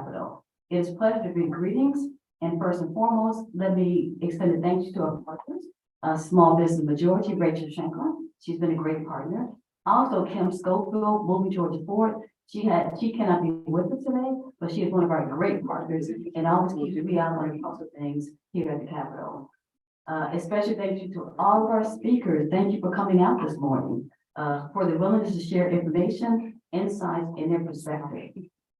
Capitol. It is a pleasure to bring greetings, and first and foremost, let me extend a thank you to our partners, Small Business Majority, Rachel Shanklin. She's been a great partner. Also, Kim Schofield, Moving Georgia Forward. She cannot be with us today, but she is one of our great partners and always keeps me on one of the positive things here at the Capitol. Especially thank you to all of our speakers. Thank you for coming out this morning, for the willingness to share information, insights, and their perspective.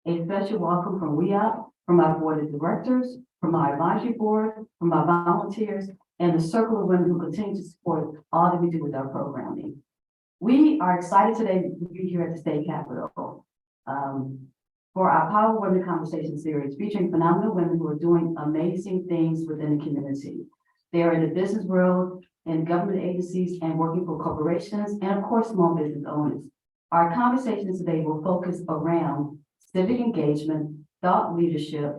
A special welcome from WEOP, from our board of directors, from our advisory board, from our volunteers, and the circle of women who continue to support all that we do with our programming. We are excited today to be here at the state capitol for our Power Women Conversation series, featuring phenomenal women who are doing amazing things within the community. They are in the business world, in government agencies, and working for corporations, and of course, small business owners. Our conversations today will focus around civic engagement, thought leadership,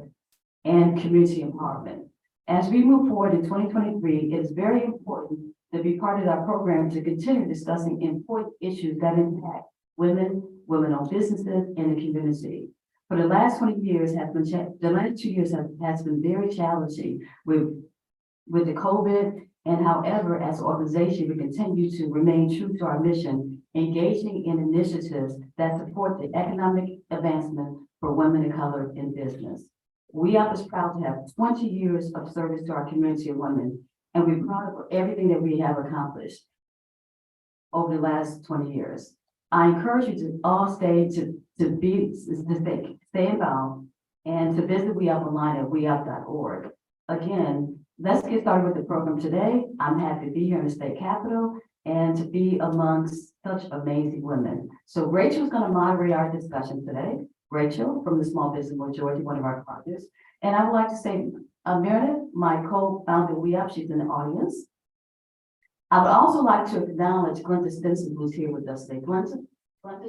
and community empowerment. As we move forward in 2023, it is very important to be part of our program to continue discussing important issues that impact women, women-owned businesses, and the community. For the last 20 years the last 2 years has been very challenging with the COVID, and however, as an organization, we continue to remain true to our mission, engaging in initiatives that support the economic advancement for women of color in business. WEOP is proud to have 20 years of service to our community of women, and we're proud of everything that we have accomplished over the last 20 years. I encourage you to all stay involved and to visit WEOP online at weop.org. Again, let's get started with the program today. I'm happy to be here in the state capitol and to be amongst such amazing women. So Rachel's going to moderate our discussion today. Rachel from the Small Business Majority, one of our partners. And I would like to say, Meredith, my co-founder of WEOP, she's in the audience. I would also like to acknowledge Glenda Stinson, who's here with us today. Glenda,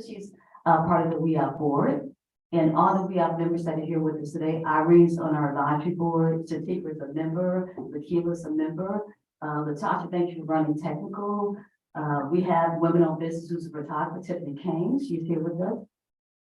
she's part of the WEOP board. And all the WEOP members that are here with us today, Irene's on our advisory board, Shatika is a member, Lakeela's a member, Latasha, thank you for running technical. We have women-owned business who's a photographer, Tiffany Kane, she's here with us.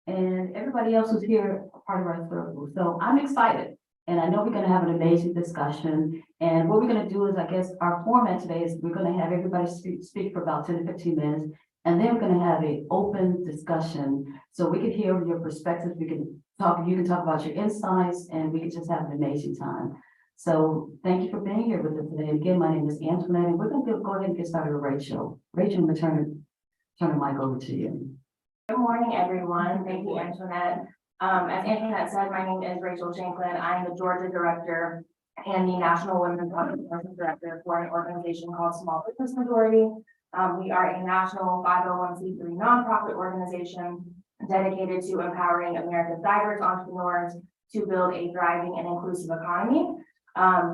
And everybody else who's here, part of our circle. So I'm excited. And I know we're going to have an amazing discussion. And what we're going to do is, I guess, our format today is we're going to have everybody speak for about 10 to 15 minutes. And then we're going to have an open discussion so we can hear your perspectives. We can talk, you can talk about your insights, and we can just have an amazing time. So thank you for being here with us today. And again, my name is Antoinette, and we're going to go ahead and get started with Rachel. Rachel, I'm going to turn the mic over to you. Good morning, everyone. Thank you, Antoinette. As Antoinette said, my name is Rachel Shanklin. I am the Georgia Director and the National Women's Entrepreneurship Director for an organization called Small Business Majority. We are a national 501c3 nonprofit organization dedicated to empowering America's diverse entrepreneurs to build a thriving and inclusive economy.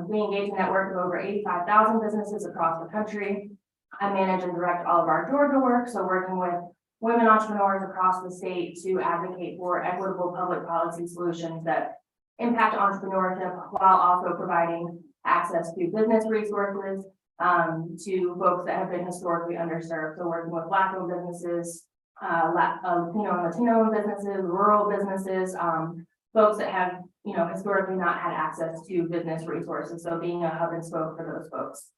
We engage a network of over 85,000 businesses across the country. I manage and direct all of our Georgia work, so working with women entrepreneurs across the state to advocate for equitable public policy solutions that impact entrepreneurship while also providing access to business resources to folks that have been historically underserved. So working with Black-owned businesses, Latino and Latino businesses, rural businesses, folks that have, historically not had access to business resources. So being a hub and spoke for those folks.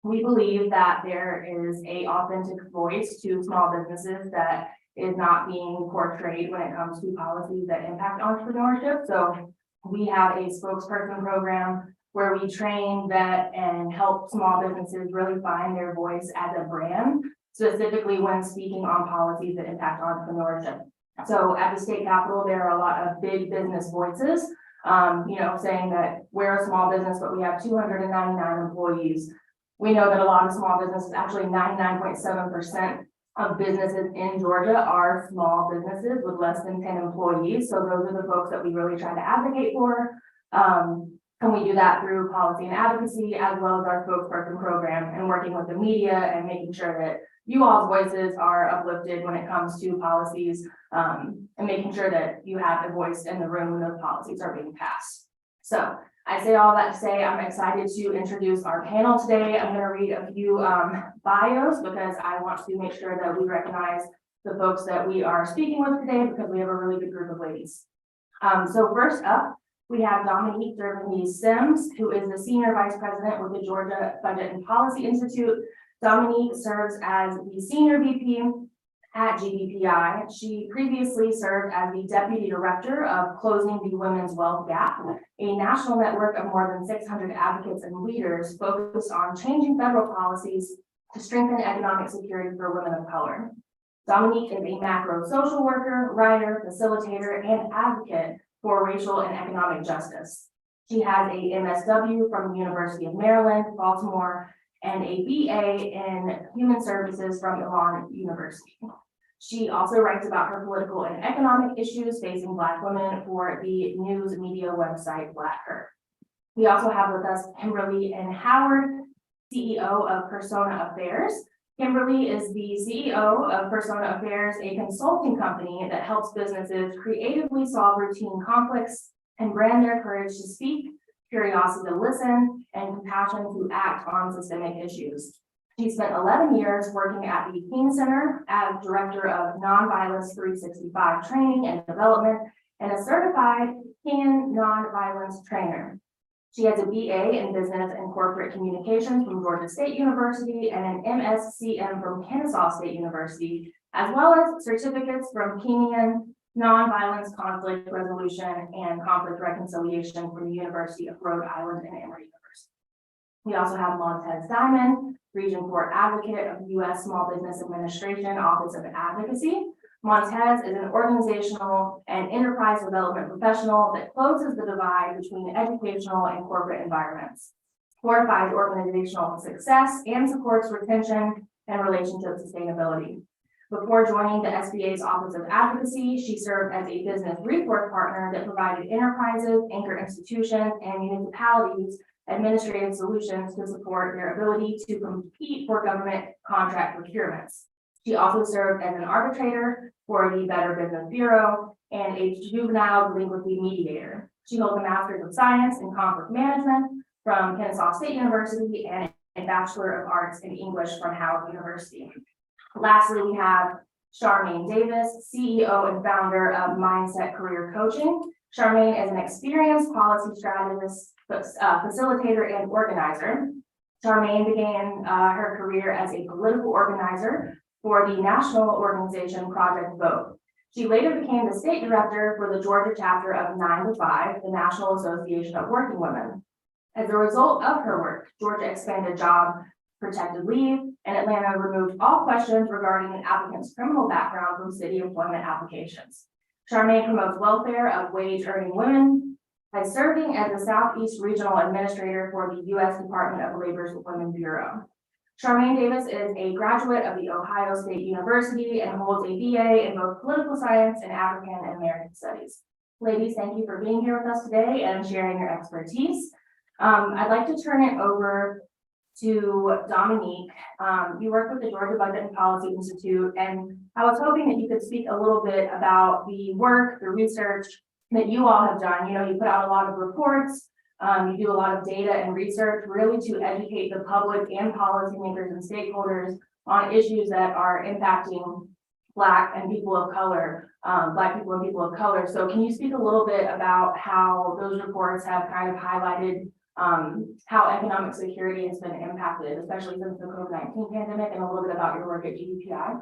We believe that there is an authentic voice to small businesses that is not being portrayed when it comes to policies that impact entrepreneurship. So we have a spokesperson program where we train, vet, and help small businesses really find their voice as a brand, specifically when speaking on policies that impact entrepreneurship. So at the state capitol, there are a lot of big business voices, saying that we're a small business, but we have 299 employees. We know that a lot of small businesses, actually 99.7% of businesses in Georgia are small businesses with less than 10 employees. So those are the folks that we really try to advocate for. And we do that through policy and advocacy, as well as our spokesperson program and working with the media and making sure that you all's voices are uplifted when it comes to policies, and making sure that you have a voice in the room when those policies are being passed. So I say all that to say I'm excited to introduce our panel today. I'm going to read a few bios because I want to make sure that we recognize the folks that we are speaking with today because we have a really good group of ladies. So first up, we have Dominique Sims, who is the Senior Vice President with the Georgia Budget and Policy Institute. Dominique serves as the Senior VP at GBPI. She previously served as the Deputy Director of Closing the Women's Wealth Gap, a national network of more than 600 advocates and leaders focused on changing federal policies to strengthen economic security for women of color. Dominique is a macro social worker, writer, facilitator, and advocate for racial and economic justice. She has a MSW from the University of Maryland, Baltimore, and a BA in Human Services from Elon University. She also writes about her political and economic issues facing Black women for the news media website Black Her. We also have with us Kimberly and Howard, CEO of Persona Affairs. Kimberly is the CEO of Persona Affairs, a consulting company that helps businesses creatively solve routine conflicts and brand their courage to speak, curiosity to listen, and compassion to act on systemic issues. She spent 11 years working at the King Center as Director of Nonviolence 365 Training and Development and a certified King Nonviolence Trainer. She has a BA in Business and Corporate Communications from Georgia State University and an MSCM from Kennesaw State University, as well as certificates from Kenyan Nonviolence Conflict Resolution and Conflict Reconciliation from the University of Rhode Island and Emory University. We also have Montez Diamond, Region 4 Advocate of the U.S. Small Business Administration Office of Advocacy. Montez is an organizational and enterprise development professional that closes the divide between educational and corporate environments, fortifies organizational success, and supports retention and relationship sustainability. Before joining the SBA's Office of Advocacy, she served as a business resource partner that provided enterprises, anchor institutions, and municipalities administrative solutions to support their ability to compete for government contract procurements. She also served as an arbitrator for the Better Business Bureau and a juvenile delinquency mediator. She holds a Master's of Science in Conflict Management from Kennesaw State University and a Bachelor of Arts in English from Howard University. Lastly, we have Charmaine Davis, CEO and founder of Mindset Career Coaching. Charmaine is an experienced policy strategist, facilitator, and organizer. Charmaine began her career as a political organizer for the national organization Project Vote. She later became the state director for the Georgia chapter of 9 to 5, the National Association of Working Women. As a result of her work, Georgia expanded job protected leave, and Atlanta removed all questions regarding an applicant's criminal background from city employment applications. Charmaine promotes welfare of wage-earning women by serving as the Southeast Regional Administrator for the U.S. Department of Labor's Women Bureau. Charmaine Davis is a graduate of the Ohio State University and holds a BA in both political science and African American studies. Ladies, thank you for being here with us today and sharing your expertise. I'd like to turn it over to Dominique. You work with the Georgia Budget and Policy Institute, and I was hoping that you could speak a little bit about the work, the research that you all have done. You know, you put out a lot of reports, you do a lot of data and research really to educate the public and policymakers and stakeholders on issues that are impacting Black and people of color, Black people and people of color. So can you speak a little bit about how those reports have kind of highlighted how economic security has been impacted, especially since the COVID-19 pandemic, and a little bit about your work at GBPI?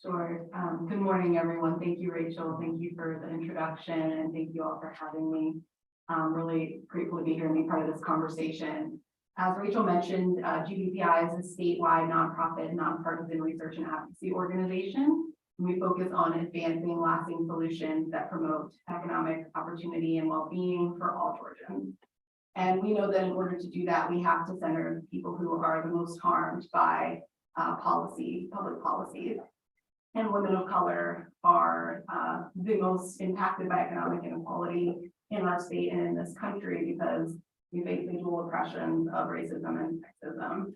Sure. Good morning, everyone. Thank you, Rachel. Thank you for the introduction, and thank you all for having me. I'm really grateful to be here and be part of this conversation. As Rachel mentioned, GBPI is a statewide nonprofit, nonpartisan research and advocacy organization. We focus on advancing lasting solutions that promote economic opportunity and well-being for all Georgians. And we know that in order to do that, we have to center the people who are the most harmed by public policies. And women of color are the most impacted by economic inequality in our state and in this country because we face the dual oppressions of racism and sexism.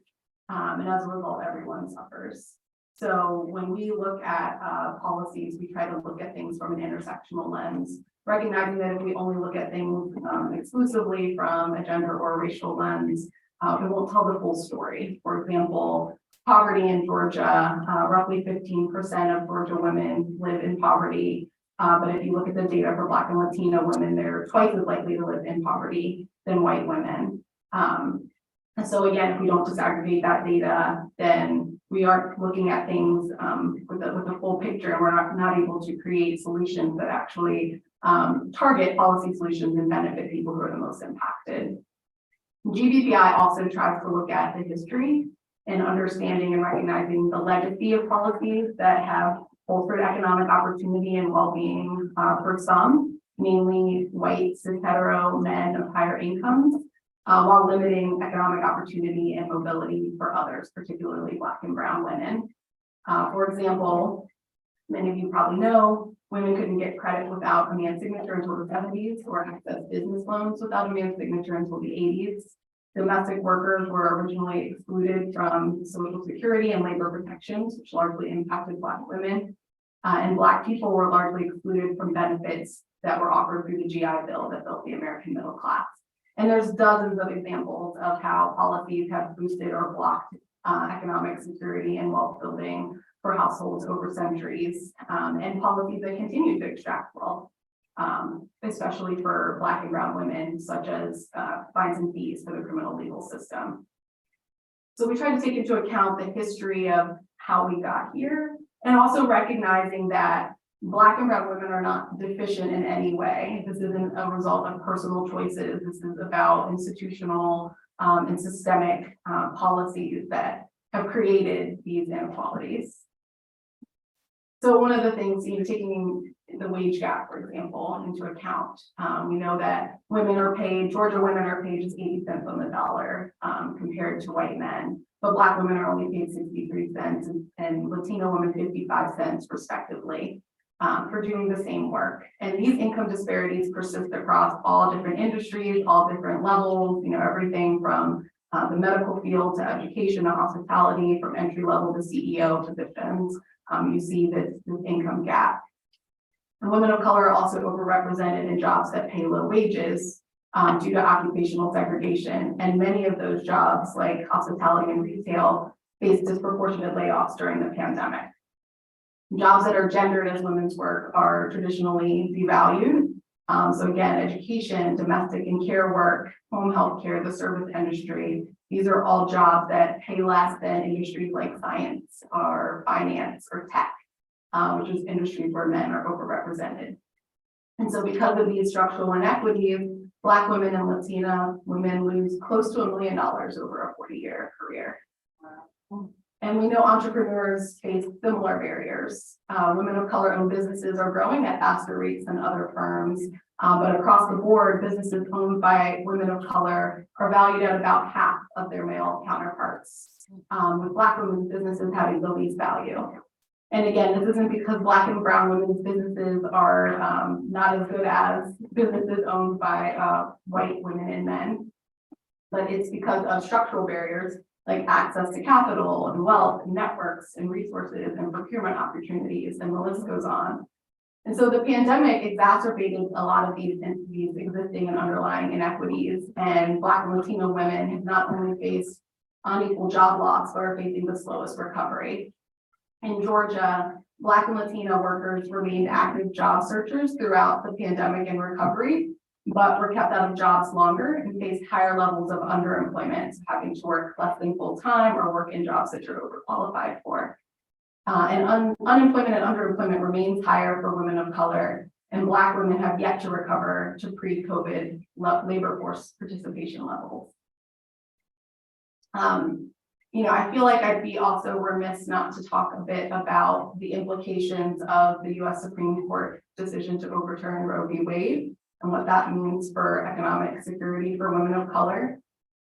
And as a result, everyone suffers. So when we look at policies, we try to look at things from an intersectional lens, recognizing that if we only look at things exclusively from a gender or racial lens, it won't tell the full story. For example, poverty in Georgia, roughly 15% of Georgia women live in poverty. But if you look at the data for Black and Latino women, they're twice as likely to live in poverty than white women. And so again, if we don't disaggregate that data, then we aren't looking at things with the full picture, and we're not able to create solutions that actually target policy solutions and benefit people who are the most impacted. GBPI also tries to look at the history and understanding and recognizing the legacy of policies that have bolstered economic opportunity and well-being for some, mainly white, cis hetero men of higher incomes, while limiting economic opportunity and mobility for others, particularly Black and brown women. For example, many of you probably know, women couldn't get credit without a man's signature until the 70s, or access business loans without a man's signature until the 80s. Domestic workers were originally excluded from Social Security and labor protections, which largely impacted Black women. And Black people were largely excluded from benefits that were offered through the GI Bill that built the American middle class. And there's dozens of examples of how policies have boosted or blocked economic security and wealth building for households over centuries, and policies that continue to extract wealth, especially for Black and brown women, such as fines and fees for the criminal legal system. So we try to take into account the history of how we got here, and also recognizing that Black and brown women are not deficient in any way. This isn't a result of personal choices. This is about institutional and systemic policies that have created these inequalities. So one of the things, taking the wage gap, for example, into account, we know that Georgia women are paid just 80 cents on the dollar compared to white men, but Black women are only paid 63 cents and Latino women 55 cents respectively for doing the same work. And these income disparities persist across all different industries, all different levels, everything from the medical field to education to hospitality, from entry level to CEO positions. You see this income gap. And women of color are also overrepresented in jobs that pay low wages due to occupational segregation. And many of those jobs, like hospitality and retail, face disproportionate layoffs during the pandemic. Jobs that are gendered as women's work are traditionally devalued. So again, education, domestic and care work, home health care, the service industry, these are all jobs that pay less than industries like science or finance or tech, which is industries where men are overrepresented. And so because of these structural inequities, Black women and Latina women lose close to $1 million over a 40-year career. And we know entrepreneurs face similar barriers. Women of color owned businesses are growing at faster rates than other firms, but across the board, businesses owned by women of color are valued at about half of their male counterparts, with Black women's businesses having the least value. And again, this isn't because Black and brown women's businesses are not as good as businesses owned by white women and men, but it's because of structural barriers like access to capital and wealth and networks and resources and procurement opportunities, and the list goes on. And so the pandemic exacerbated a lot of these existing and underlying inequities, and Black and Latino women have not only faced unequal job loss, but are facing the slowest recovery. In Georgia, Black and Latino workers remained active job searchers throughout the pandemic and recovery, but were kept out of jobs longer and faced higher levels of underemployment, having to work less than full time or work in jobs that you're overqualified for. And unemployment and underemployment remains higher for women of color, and Black women have yet to recover to pre-COVID labor force participation levels. I feel like I'd be also remiss not to talk a bit about the implications of the U.S. Supreme Court decision to overturn Roe v. Wade and what that means for economic security for women of color.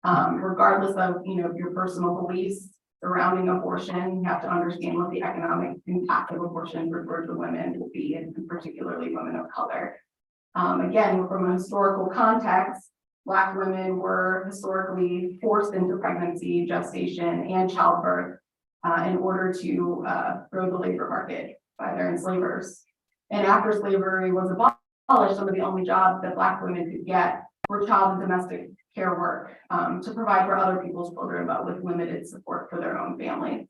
Regardless of your personal beliefs surrounding abortion, you have to understand what the economic impact of abortion for Georgia women will be, and particularly women of color. Again, from a historical context, Black women were historically forced into pregnancy, gestation, and childbirth in order to grow the labor market by their enslavers. And after slavery was abolished, some of the only jobs that Black women could get were child and domestic care work to provide for other people's children, but with limited support for their own family.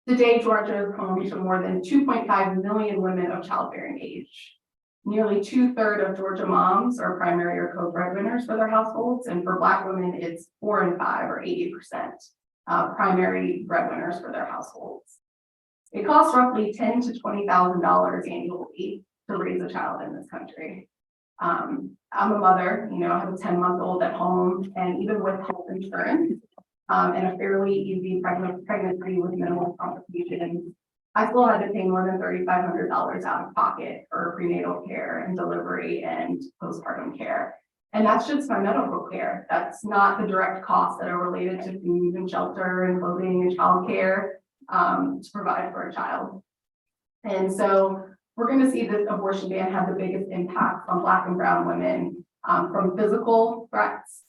Today, Georgia is home to more than 2.5 million women of childbearing age. Nearly 2/3 of Georgia moms are primary or co-breadwinners for their households, and for Black women, it's 4 in 5 or 80% primary breadwinners for their households. It costs roughly $10,000 to $20,000 annually to raise a child in this country. I'm a mother, I have a 10-month-old at home, and even with health insurance and a fairly easy pregnancy with minimal complications, I still had to pay more than $3,500 out of pocket for prenatal care and delivery and postpartum care. And that's just my medical care. That's not the direct costs that are related to food and shelter and clothing and childcare to provide for a child. And so we're going to see this abortion ban have the biggest impact on Black and brown women, from physical threats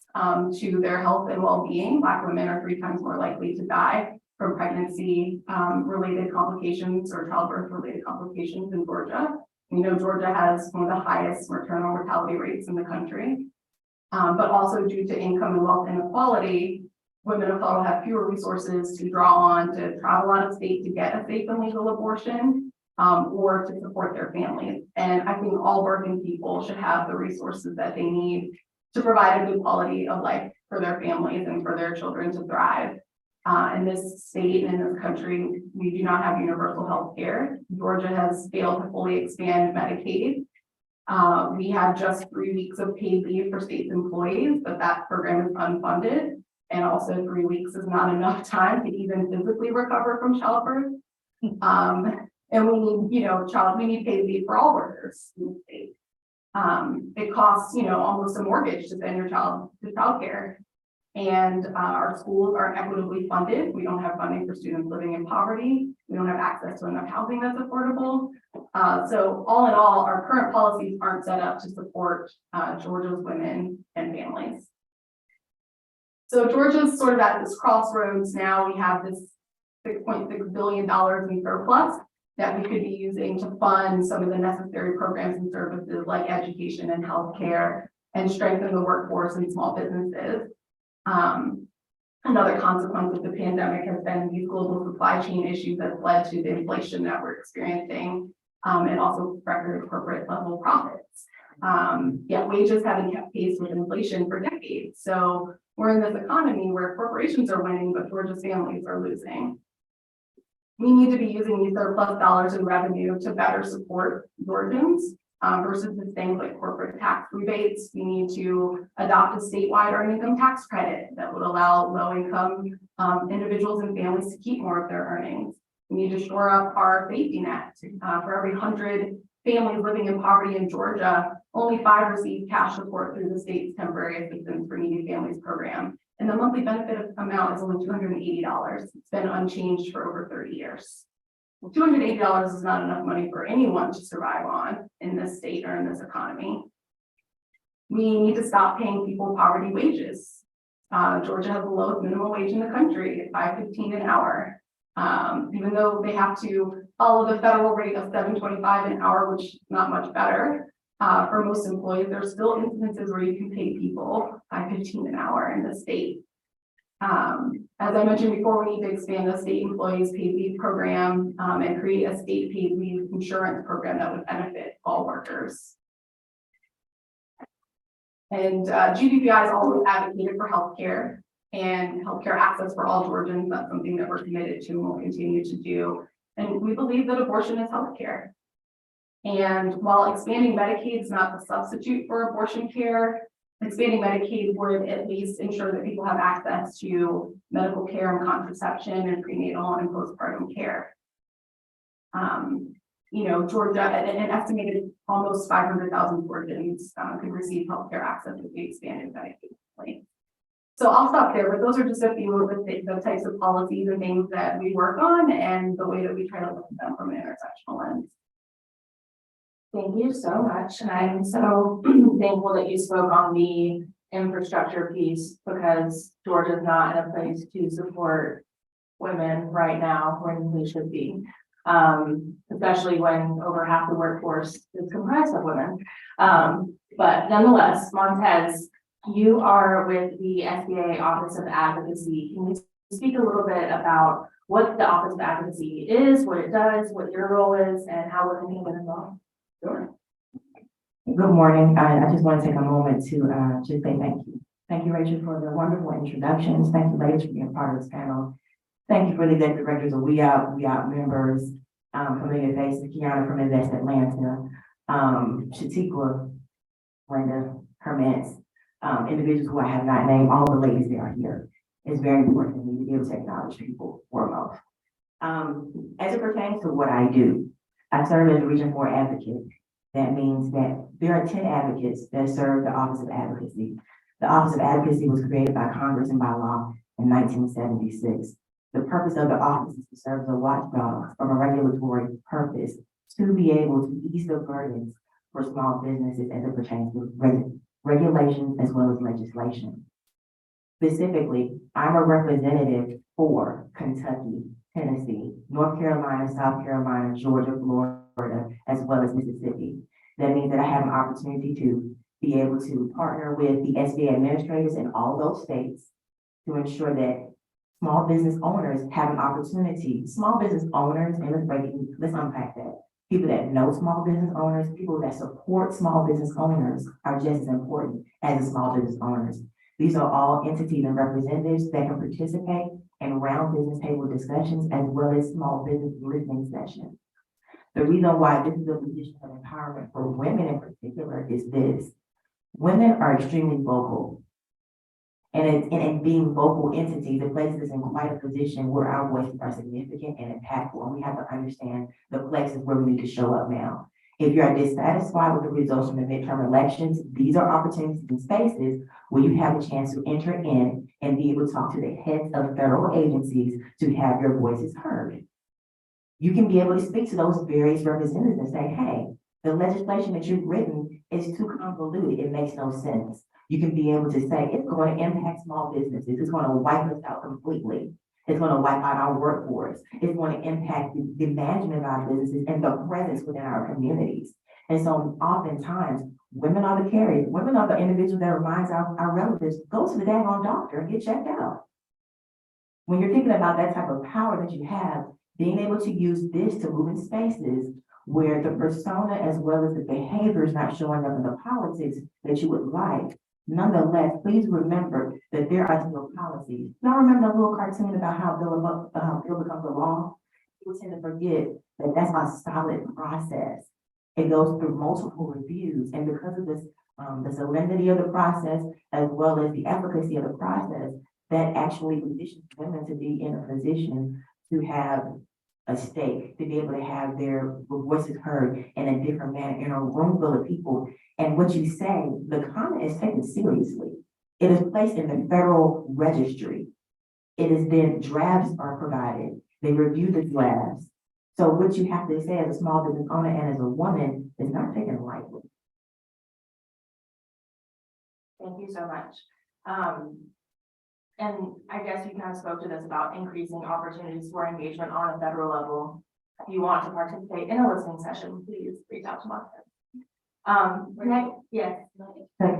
to their health and well-being. Black women are 3 times more likely to die from pregnancy related complications or childbirth related complications in Georgia. Georgia has one of the highest maternal mortality rates in the country, but also due to income and wealth inequality, women of color have fewer resources to draw on to travel out of state to get a safe and legal abortion or to support their families. And I think all working people should have the resources that they need to provide a good quality of life for their families and for their children to thrive. In this state and in this country, we do not have universal health care. Georgia has failed to fully expand Medicaid. We have just 3 weeks of paid leave for state employees, but that program is unfunded. And also 3 weeks is not enough time to even physically recover from childbirth. And we need paid leave for all workers in the state. It costs, almost a mortgage to send your child to childcare. And our schools aren't equitably funded. We don't have funding for students living in poverty. We don't have access to enough housing that's affordable. So all in all, our current policies aren't set up to support Georgia's women and families. So Georgia's sort of at this crossroads now. We have this $6.6 billion in surplus that we could be using to fund some of the necessary programs and services like education and healthcare and strengthen the workforce and small businesses. Another consequence of the pandemic has been these global supply chain issues that led to the inflation that we're experiencing and also record corporate level profits. Yet wages haven't kept pace with inflation for decades. So we're in this economy where corporations are winning, but Georgia's families are losing. We need to be using these surplus dollars in revenue to better support Georgians versus the things like corporate tax rebates. We need to adopt a statewide earned income tax credit that would allow low-income individuals and families to keep more of their earnings. We need to shore up our safety net. For every 100 families living in poverty in Georgia, only 5 receive cash support through the state's temporary assistance for needy families program. And the monthly benefit amount is only $280. It's been unchanged for over 30 years. $280 is not enough money for anyone to survive on in this state or in this economy. We need to stop paying people poverty wages. Georgia has the lowest minimum wage in the country at $5.15 an hour. Even though they have to follow the federal rate of $7.25 an hour, which is not much better. For most employees, there's still instances where you can pay people $5.15 an hour in the state. As I mentioned before, we need to expand the state employees paid leave program and create a state paid leave insurance program that would benefit all workers. And GBPI has always advocated for healthcare and healthcare access for all Georgians. That's something that we're committed to and will continue to do. And we believe that abortion is healthcare. And while expanding Medicaid is not the substitute for abortion care, expanding Medicaid would at least ensure that people have access to medical care and contraception and prenatal and postpartum care. Georgia, an estimated almost 500,000 Georgians could receive healthcare access if we expanded Medicaid. So I'll stop there, but those are just a few of the types of policies and things that we work on and the way that we try to look at them from an intersectional lens. Thank you so much. And I'm so thankful that you spoke on the infrastructure piece because Georgia is not in a place to support women right now when we should be, especially when over half the workforce is comprised of women. But nonetheless, Montez, you are with the SBA Office of Advocacy. Can you speak a little bit about what the Office of Advocacy is, what it does, what your role is, and how women can get involved. Sure. Good morning. I just want to take a moment to just say thank you. Thank you, Rachel, for the wonderful introductions. Thank you, ladies, for being part of this panel. Thank you for the executive directors of WEOP members, familiar faces, Kiana from Invest Atlanta, Shatikwa, Brenda, Hermance, individuals who I have not named, all the ladies that are here. It's very important for me to be able to acknowledge people foremost. As it pertains to what I do, I serve as a Region 4 advocate. That means that there are 10 advocates that serve the Office of Advocacy. The Office of Advocacy was created by Congress and by law in 1976. The purpose of the office is to serve as a watchdog from a regulatory purpose to be able to ease the burdens for small businesses as it pertains to regulations as well as legislation. Specifically, I'm a representative for Kentucky, Tennessee, North Carolina, South Carolina, Georgia, Florida, as well as Mississippi. That means that I have an opportunity to be able to partner with the SBA administrators in all those states to ensure that small business owners have an opportunity. Small business owners, and let's unpack that. People that know small business owners, people that support small business owners are just as important as the small business owners. These are all entities and representatives that can participate in round business table discussions as well as small business listening sessions. The reason why this is a position of empowerment for women in particular is this. Women are extremely vocal. And in being vocal entities, it places us in quite a position where our voices are significant and impactful. And we have to understand the places where we need to show up now. If you are dissatisfied with the results from the midterm elections, these are opportunities and spaces where you have a chance to enter in and be able to talk to the heads of federal agencies to have your voices heard. You can be able to speak to those various representatives and say, hey, the legislation that you've written is too convoluted. It makes no sense. You can be able to say, it's going to impact small businesses. It's going to wipe us out completely. It's going to wipe out our workforce. It's going to impact the management of our businesses and the presence within our communities. And so oftentimes, women are the carriers. Women are the individuals that reminds our relatives, go to the daggone doctor and get checked out. When you're thinking about that type of power that you have, being able to use this to move in spaces where the persona as well as the behavior is not showing up in the politics that you would like. Nonetheless, please remember that there are still policies. Y'all remember the little cartoon about how bill becomes a law? People tend to forget that that's a solid process. It goes through multiple reviews, and because of this, the solemnity of the process as well as the efficacy of the process, that actually positions women to be in a position to have a stake, to be able to have their voices heard in a different manner in a room full of people. And what you say, the comment is taken seriously. It is placed in the federal registry. It is then drafts are provided. They review the drafts. So what you have to say as a small business owner and as a woman is not taken lightly. Thank you so much. And I guess you kind of spoke to this about increasing opportunities for engagement on a federal level. If you want to participate in a listening session, please reach out to Monica. Yes.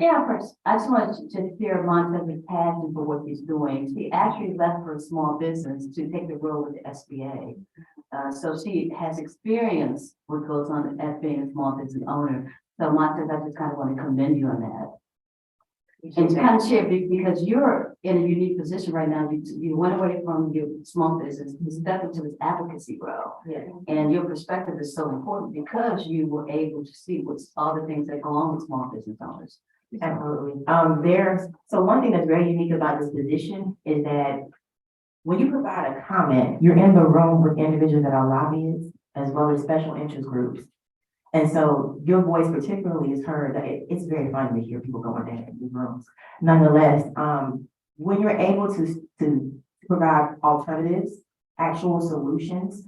Yeah, first, I just wanted to hear Monteza's passion for what he's doing. She actually left for a small business to take the role with the SBA. So she has experience what goes on as being a small business owner. So Montez, I just kind of want to commend you on that. And to kind of share, because you're in a unique position right now, you went away from your small business, you stepped into this advocacy role. Yeah. And your perspective is so important because you were able to see what's all the things that go on with small business owners. Absolutely. So one thing that's very unique about this position is that when you provide a comment, you're in the room with individuals that are lobbyists as well as special interest groups. And so your voice particularly is heard. It's very fun to hear people going down in these rooms. Nonetheless, when you're able to provide alternatives, actual solutions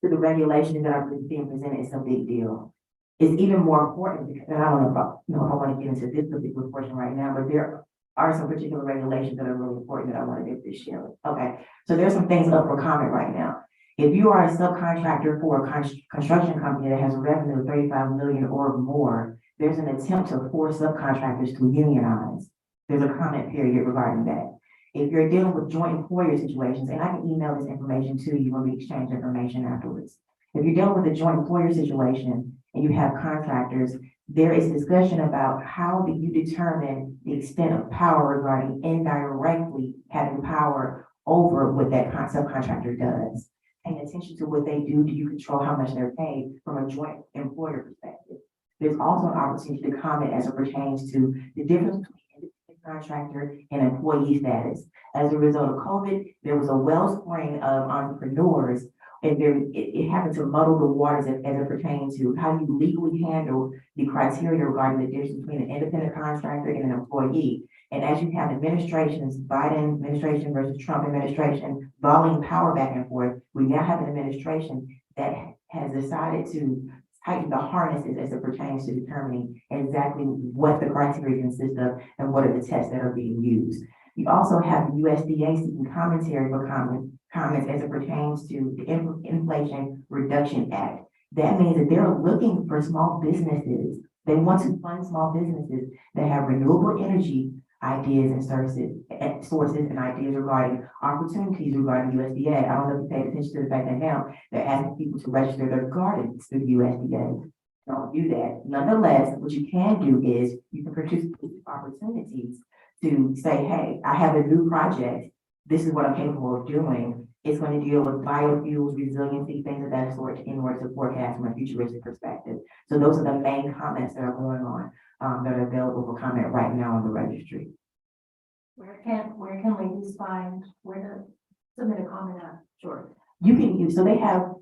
to the regulations that are being presented, it's a big deal. It's even more important because, and I don't know if I want to get into this particular portion right now, but there are some particular regulations that are really important that I want to get this year. Okay, so there's some things up for comment right now. If you are a subcontractor for a construction company that has a revenue of 35 million or more, there's an attempt to force subcontractors to unionize. There's a comment period regarding that. If you're dealing with joint employer situations, and I can email this information to you when we exchange information afterwards. If you're dealing with a joint employer situation and you have contractors, there is discussion about how do you determine the extent of power regarding indirectly having power over what that subcontractor does. Paying attention to what they do you control how much they're paid from a joint employer perspective? There's also an opportunity to comment as it pertains to the difference between independent contractor and employee status. As a result of COVID, there was a wellspring of entrepreneurs, and it happened to muddle the waters as it pertains to how you legally handle the criteria regarding the difference between an independent contractor and an employee. And as you have administrations, Biden administration versus Trump administration, volleying power back and forth, we now have an administration that has decided to tighten the harnesses as it pertains to determining exactly what the criteria consist of and what are the tests that are being used. You also have the USDA seeking commentary for comments as it pertains to the Inflation Reduction Act. That means that they're looking for small businesses. They want to fund small businesses that have renewable energy ideas and sources and ideas regarding opportunities regarding USDA. I don't know if you paid attention to the fact that now they're asking people to register their gardens through the USDA. Don't do that. Nonetheless, what you can do is you can participate in opportunities to say, hey, I have a new project. This is what I'm capable of doing. It's going to deal with biofuels, resiliency, things of that sort in order to forecast from a futuristic perspective. So those are the main comments that are going on that are available for comment right now on the registry. Where can ladies find where to submit a comment at? Sure. You can use, so they have,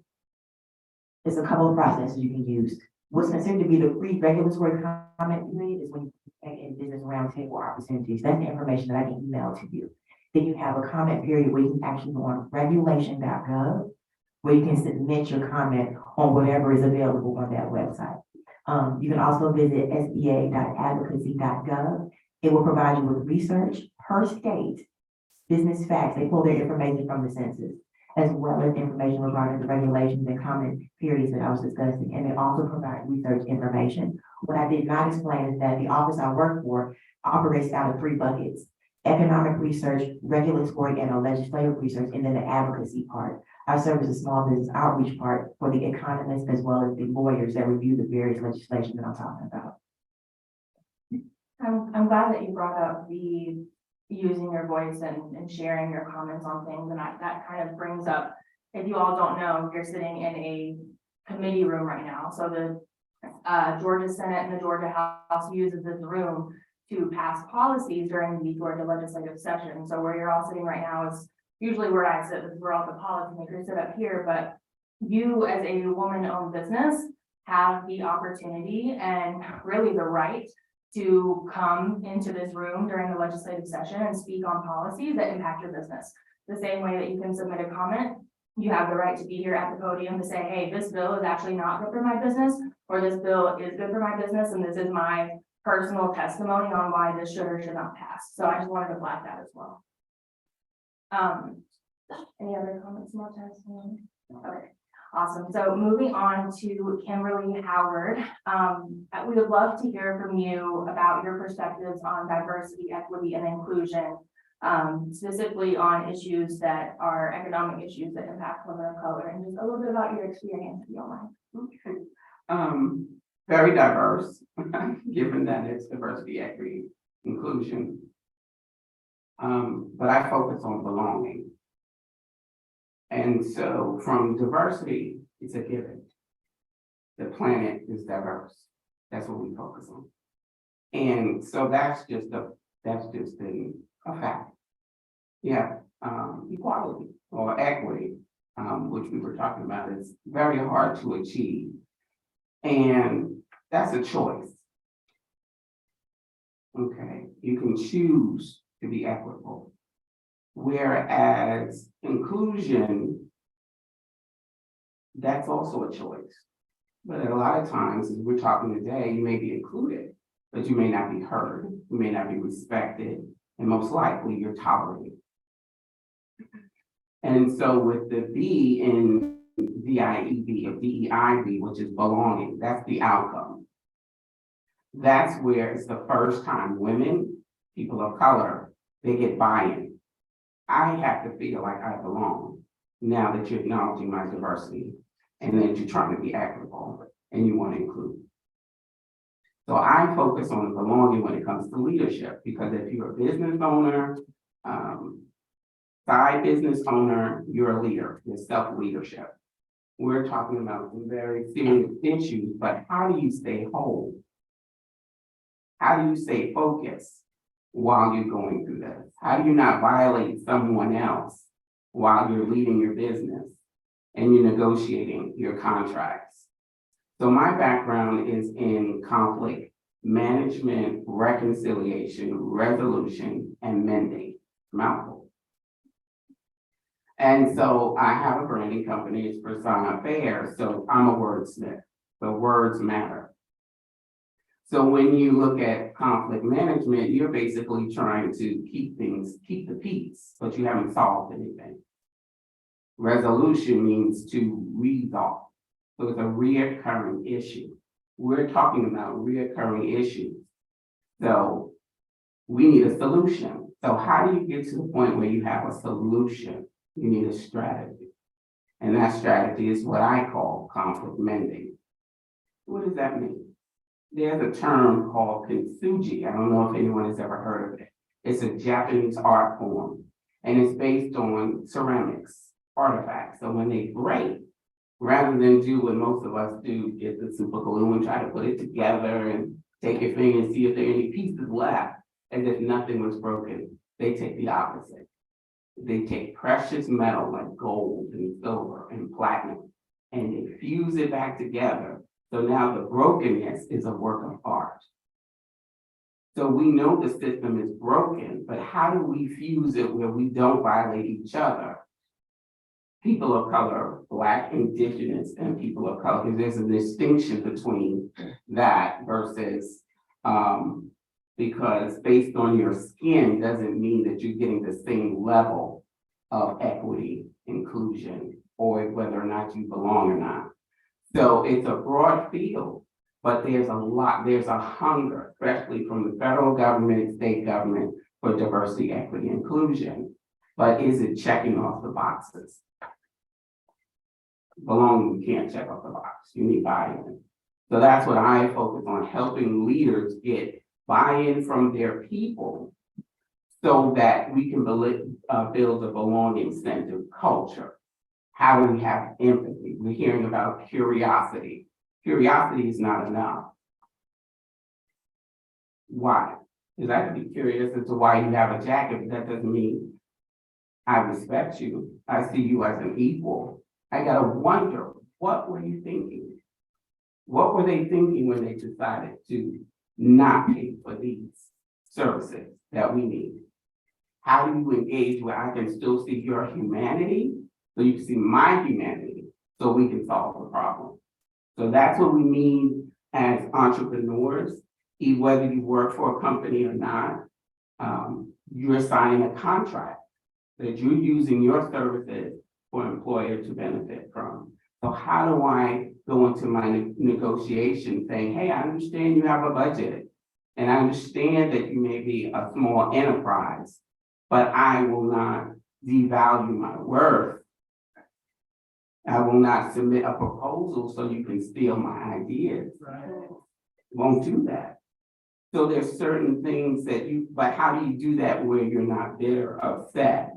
there's a couple of processes you can use. What's considered to be the pre-regulatory comment period is when you take in business roundtable opportunities. That's the information that I can email to you. Then you have a comment period where you can actually go on regulation.gov, where you can submit your comment on whatever is available on that website. You can also visit sba.advocacy.gov. It will provide you with research per state, business facts. They pull their information from the census, as well as information regarding the regulations and comment periods that I was discussing. And they also provide research information. What I did not explain is that the office I work for operates out of 3 buckets: economic research, regulatory, and legislative research, and then the advocacy part. I serve as a small business outreach part for the economists as well as the lawyers that review the various legislation that I'm talking about. I'm glad that you brought up the using your voice and sharing your comments on things, and that kind of brings up, if you all don't know, you're sitting in a committee room right now. So the Georgia Senate and the Georgia House uses this room to pass policies during the Georgia legislative session. So where you're all sitting right now is usually where I sit, is where all the policymakers sit up here, but you as a woman-owned business have the opportunity and really the right to come into this room during the legislative session and speak on policies that impact your business. The same way that you can submit a comment, you have the right to be here at the podium to say, hey, this bill is actually not good for my business, or this bill is good for my business, and this is my personal testimony on why this should or should not pass. So I just wanted to flag that as well. Any other comments about testimony? Okay, awesome. So moving on to Kimberly Howard. We would love to hear from you about your perspectives on diversity, equity, and inclusion, specifically on issues that are economic issues that impact women of color, and just a little bit about your experience, if you don't mind. Okay. Very diverse, given that it's diversity, equity, inclusion. But I focus on belonging. And so from diversity, it's a given. The planet is diverse. That's what we focus on. And so that's just been a fact. Yeah, equality or equity, which we were talking about, is very hard to achieve. And that's a choice. Okay, you can choose to be equitable. Whereas inclusion, that's also a choice. But a lot of times, as we're talking today, you may be included, but you may not be heard, you may not be respected, and most likely you're tolerated. And so with the B in DIEB or DEIB, which is belonging, that's the outcome. That's where it's the first time women, people of color, they get buy-in. I have to feel like I belong now that you're acknowledging my diversity and that you're trying to be equitable and you want to include. So I focus on belonging when it comes to leadership, because if you're a business owner, side business owner, you're a leader, you're self-leadership. We're talking about some very serious issues, but how do you stay whole? How do you stay focused while you're going through this? How do you not violate someone else while you're leading your business and you're negotiating your contracts? So my background is in conflict management, reconciliation, resolution, and mending. Mouthful. And so I have a branding company, it's Persona Affairs, so I'm a wordsmith. The words matter. So when you look at conflict management, you're basically trying to keep the peace, but you haven't solved anything. Resolution means to resolve. So it's a reoccurring issue. We're talking about reoccurring issues. So we need a solution. So how do you get to the point where you have a solution? You need a strategy. And that strategy is what I call conflict mending. What does that mean? There's a term called kintsugi. I don't know if anyone has ever heard of it. It's a Japanese art form, and it's based on ceramics, artifacts. So when they break, rather than do what most of us do, get the super glue and try to put it together and take your finger and see if there are any pieces left, as if nothing was broken, they take the opposite. They take precious metal like gold and silver and platinum, and they fuse it back together. So now the brokenness is a work of art. So we know the system is broken, but how do we fuse it where we don't violate each other? People of color, Black, Indigenous, and people of color, because there's a distinction between that versus, because based on your skin doesn't mean that you're getting the same level of equity, inclusion, or whether or not you belong or not. So it's a broad field, but there's a hunger, especially from the federal government, state government, for diversity, equity, inclusion. But is it checking off the boxes? Belonging, you can't check off the box. You need buy-in. So that's what I focus on, helping leaders get buy-in from their people so that we can build a belonging sense of culture. How do we have empathy? We're hearing about curiosity. Curiosity is not enough. Why? Because I can be curious as to why you have a jacket, but that doesn't mean I respect you. I see you as an equal. I gotta wonder, what were you thinking? What were they thinking when they decided to not pay for these services that we need? How do you engage where I can still see your humanity, so you can see my humanity, so we can solve the problem? So that's what we mean as entrepreneurs. Whether you work for a company or not, you're signing a contract that you're using your services for an employer to benefit from. So how do I go into my negotiation saying, hey, I understand you have a budget, and I understand that you may be a small enterprise, but I will not devalue my worth. I will not submit a proposal so you can steal my ideas. Right. Won't do that. So there's certain things that but how do you do that where you're not bitter, upset,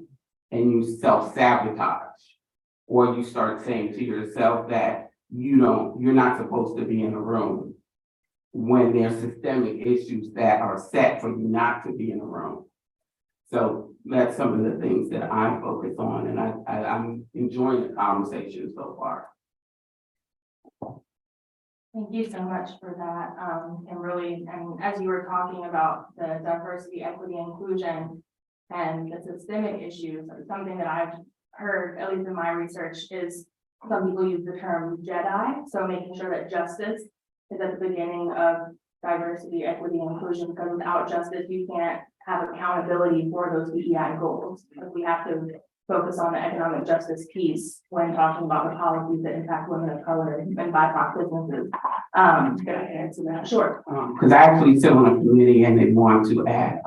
and you self-sabotage? Or you start saying to yourself that you're not supposed to be in a room when there's systemic issues that are set for you not to be in a room. So that's some of the things that I focus on, and I'm enjoying the conversation so far. Thank you so much for that. And really, as you were talking about the diversity, equity, inclusion, and the systemic issues, something that I've heard, at least in my research, is some people use the term JEDI. So making sure that justice is at the beginning of diversity, equity, and inclusion, because without justice, you can't have accountability for those DEI goals. Like, we have to focus on the economic justice piece when talking about the policies that impact women of color and BIPOC businesses. Can I answer that? Sure. Because I actually sit on a committee and they want to add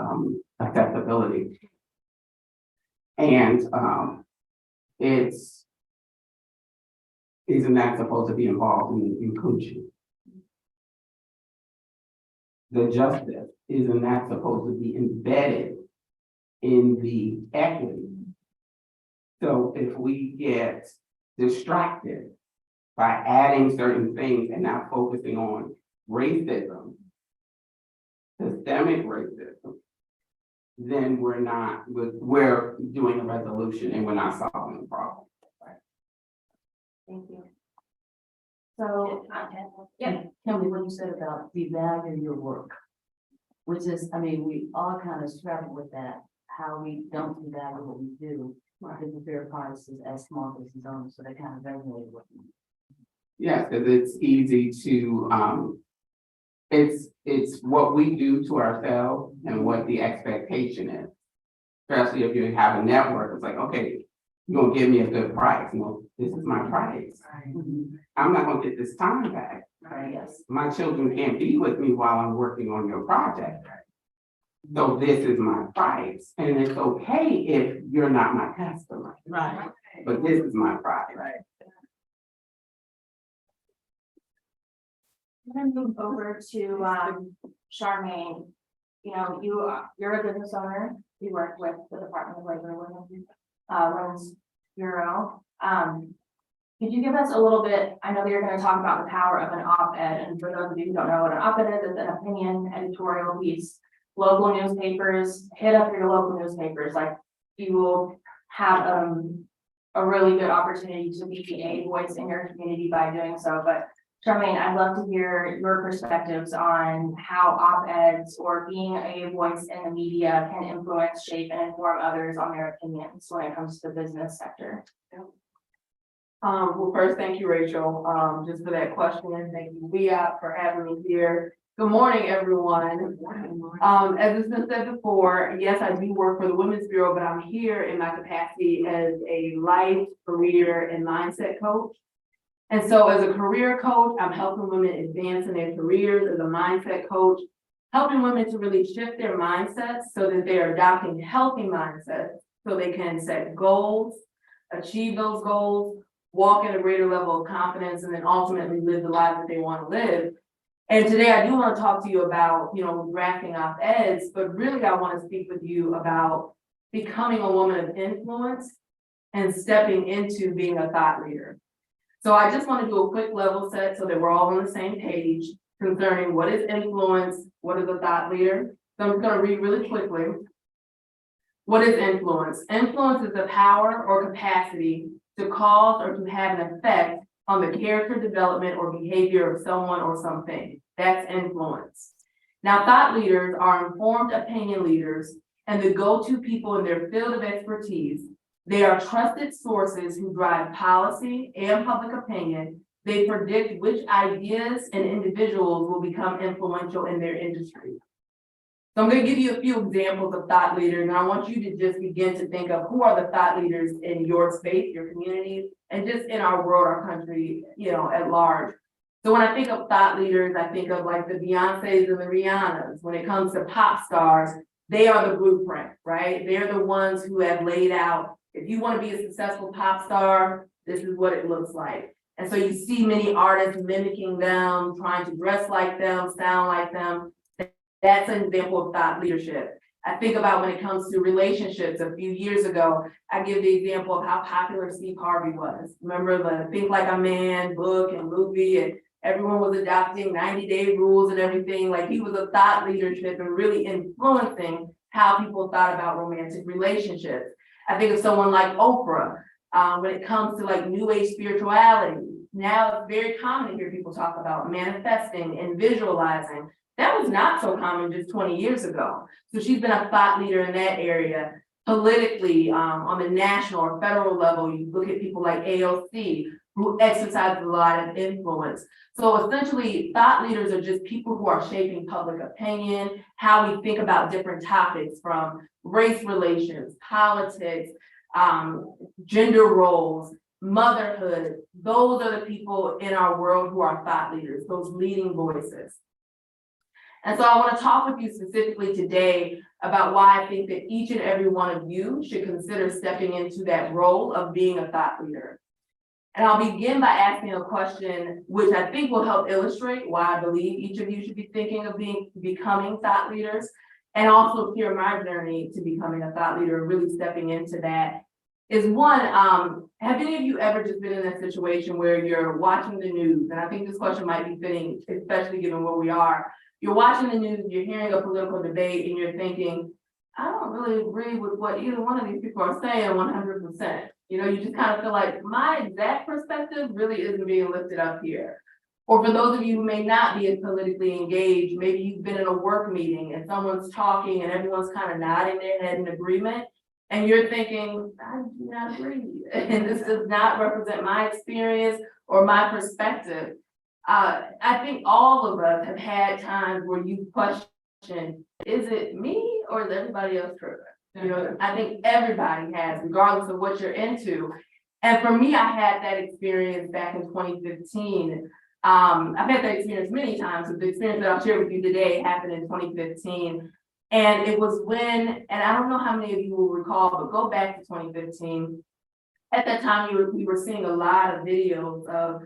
accessibility. And, isn't that supposed to be involved in inclusion? The justice, isn't that supposed to be embedded in the equity? So if we get distracted by adding certain things and not focusing on racism, systemic racism, then we're doing a resolution and we're not solving the problem. Thank you. So, yeah, Tell me what you said about devalue your work, which is, I mean, we all kind of struggle with that, how we don't devalue what we do. Because the fair prices as small business owners, so they kind of resonate with me. Yes, because it's easy to, it's what we do to ourselves and what the expectation is. Especially if you have a network, it's like, okay, you're gonna give me a good price. No, this is my price. I'm not gonna get this time back. Right, yes. My children can't be with me while I'm working on your project. So this is my price, and it's okay if you're not my customer, Right. but this is my price. I'm gonna move over to, Charmaine. You know, you're a business owner, you work with the Department of Labor, Women's Bureau. Could you give us a little bit, I know that you're gonna talk about the power of an op-ed, and for those of you who don't know what an op-ed is, it's an opinion editorial piece. Local newspapers, hit up your local newspapers, like you will have a really good opportunity to be a voice in your community by doing so. But Charmaine, I'd love to hear your perspectives on how op-eds or being a voice in the media can influence, shape, and inform others on their opinions when it comes to the business sector. Well, first, thank you, Rachel, just for that question, and thank you, WEOP, for having me here. Good morning, everyone. As has been said before, yes, I do work for the Women's Bureau, but I'm here in my capacity as a life, career, and mindset coach. And so as a career coach, I'm helping women advance in their careers. As a mindset coach, helping women to really shift their mindsets so that they are adopting healthy mindsets so they can set goals, achieve those goals, walk at a greater level of confidence, and then ultimately live the life that they want to live. And today I do want to talk to you about, drafting op-eds, but really I want to speak with you about becoming a woman of influence and stepping into being a thought leader. So I just want to do a quick level set so that we're all on the same page concerning what is influence, what is a thought leader. So I'm just going to read really quickly. What is influence? Influence is the power or capacity to cause or to have an effect on the character development or behavior of someone or something. That's influence. Now, thought leaders are informed opinion leaders and the go-to people in their field of expertise. They are trusted sources who drive policy and public opinion. They predict which ideas and individuals will become influential in their industry. So I'm going to give you a few examples of thought leaders, and I want you to just begin to think of who are the thought leaders in your space, your community, and just in our world, our country, at large. So when I think of thought leaders, I think of like the Beyoncés and the Rihannas. When it comes to pop stars, they are the blueprint, right? They're the ones who have laid out, if you want to be a successful pop star, this is what it looks like. And so you see many artists mimicking them, trying to dress like them, sound like them. That's an example of thought leadership. I think about when it comes to relationships. A few years ago, I give the example of how popular Steve Harvey was. Remember the Think Like a Man book and movie, and everyone was adopting 90-day rules and everything. Like, he was a thought leadership and really influencing how people thought about romantic relationships. I think of someone like Oprah. When it comes to like new age spirituality, now it's very common to hear people talk about manifesting and visualizing. That was not so common just 20 years ago. So she's been a thought leader in that area. Politically, on the national or federal level, you look at people like AOC, who exercise a lot of influence. So essentially, thought leaders are just people who are shaping public opinion, how we think about different topics, from race relations, politics, gender roles, motherhood. Those are the people in our world who are thought leaders, those leading voices. And so I want to talk with you specifically today about why I think that each and every one of you should consider stepping into that role of being a thought leader. And I'll begin by asking a question which I think will help illustrate why I believe each of you should be thinking of becoming thought leaders, and also hear my journey to becoming a thought leader, really stepping into that. Is one, have any of you ever just been in a situation where you're watching the news? And I think this question might be fitting, especially given where we are. You're watching the news, you're hearing a political debate, and you're thinking, I don't really agree with what either one of these people are saying 100%. You know, you just kind of feel like my exact perspective really isn't being lifted up here. Or for those of you who may not be as politically engaged, maybe you've been in a work meeting and someone's talking and everyone's kind of nodding their head in agreement. And you're thinking, I do not agree. And this does not represent my experience or my perspective. I think all of us have had times where you question, is it me or is everybody else tripping? You know, I think everybody has, regardless of what you're into. And for me, I had that experience back in 2015. I've had that experience many times, but the experience that I'll share with you today happened in 2015. And it was when, and I don't know how many of you will recall, but go back to 2015. At that time, we were seeing a lot of videos of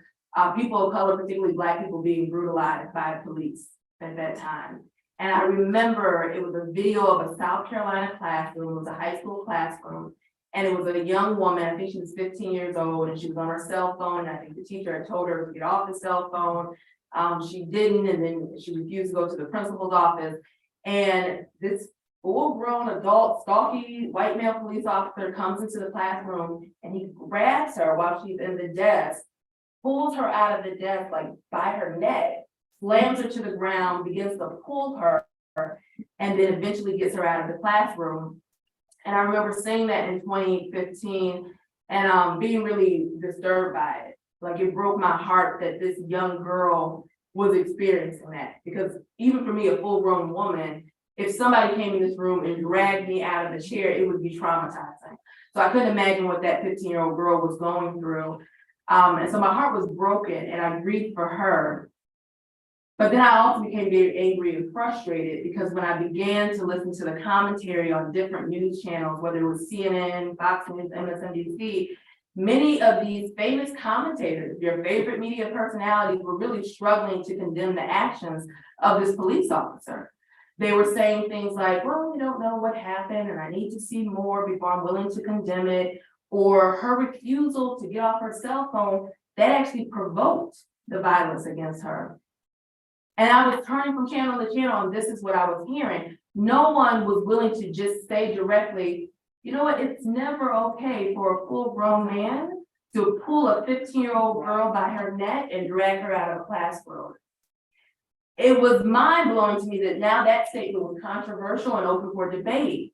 people of color, particularly Black people, being brutalized by police at that time. And I remember it was a video of a South Carolina classroom, it was a high school classroom, and it was a young woman, I think she was 15 years old, and she was on her cell phone, and I think the teacher had told her to get off the cell phone. She didn't, and then she refused to go to the principal's office. And this full-grown adult, stalky white male police officer comes into the classroom, and he grabs her while she's in the desk, pulls her out of the desk like by her neck, slams her to the ground, begins to pull her, and then eventually gets her out of the classroom. And I remember seeing that in 2015 and being really disturbed by it. Like, it broke my heart that this young girl was experiencing that. Because even for me, a full-grown woman, if somebody came in this room and dragged me out of the chair, it would be traumatizing. So I couldn't imagine what that 15-year-old girl was going through. And so my heart was broken and I grieved for her. But then I also became very angry and frustrated because when I began to listen to the commentary on different news channels, whether it was CNN, Fox News, MSNBC, many of these famous commentators, your favorite media personalities, were really struggling to condemn the actions of this police officer. They were saying things like, well, we don't know what happened and I need to see more before I'm willing to condemn it. Or her refusal to get off her cell phone, that actually provoked the violence against her. And I was turning from channel to channel, and this is what I was hearing. No one was willing to just say directly, you know what, it's never okay for a full-grown man to pull a 15-year-old girl by her neck and drag her out of a classroom. It was mind-blowing to me that now that statement was controversial and open for debate.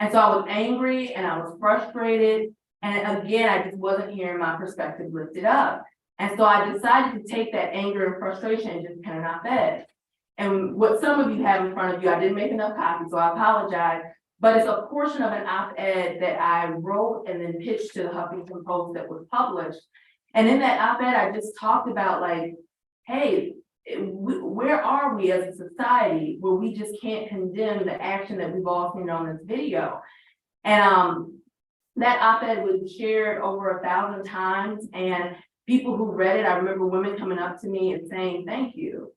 And so I was angry and I was frustrated. And again, I just wasn't hearing my perspective lifted up. And so I decided to take that anger and frustration and just pen an op-ed. And what some of you have in front of you, I didn't make enough copies, so I apologize. But it's a portion of an op-ed that I wrote and then pitched to the Huffington Post that was published. And in that op-ed, I just talked about like, hey, where are we as a society where we just can't condemn the action that we've all seen on this video? And that op-ed was shared over 1,000 times, and people who read it, I remember women coming up to me and saying, thank you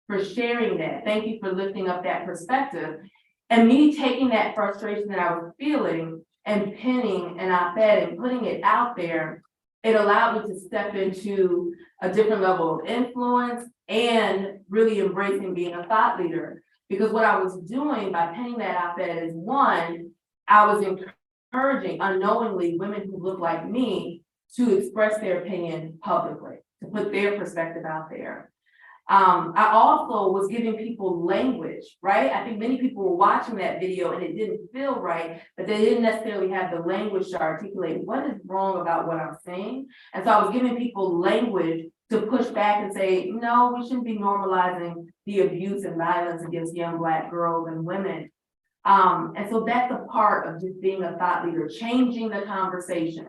for sharing that. Thank you for lifting up that perspective. And me taking that frustration that I was feeling and penning an op-ed and putting it out there, it allowed me to step into a different level of influence and really embracing being a thought leader. Because what I was doing by penning that op-ed is, one, I was encouraging unknowingly women who look like me to express their opinion publicly, to put their perspective out there. I also was giving people language, right? I think many people were watching that video and it didn't feel right, but they didn't necessarily have the language to articulate what is wrong about what I'm saying. And so I was giving people language to push back and say, no, we shouldn't be normalizing the abuse and violence against young Black girls and women. And so that's a part of just being a thought leader, changing the conversation.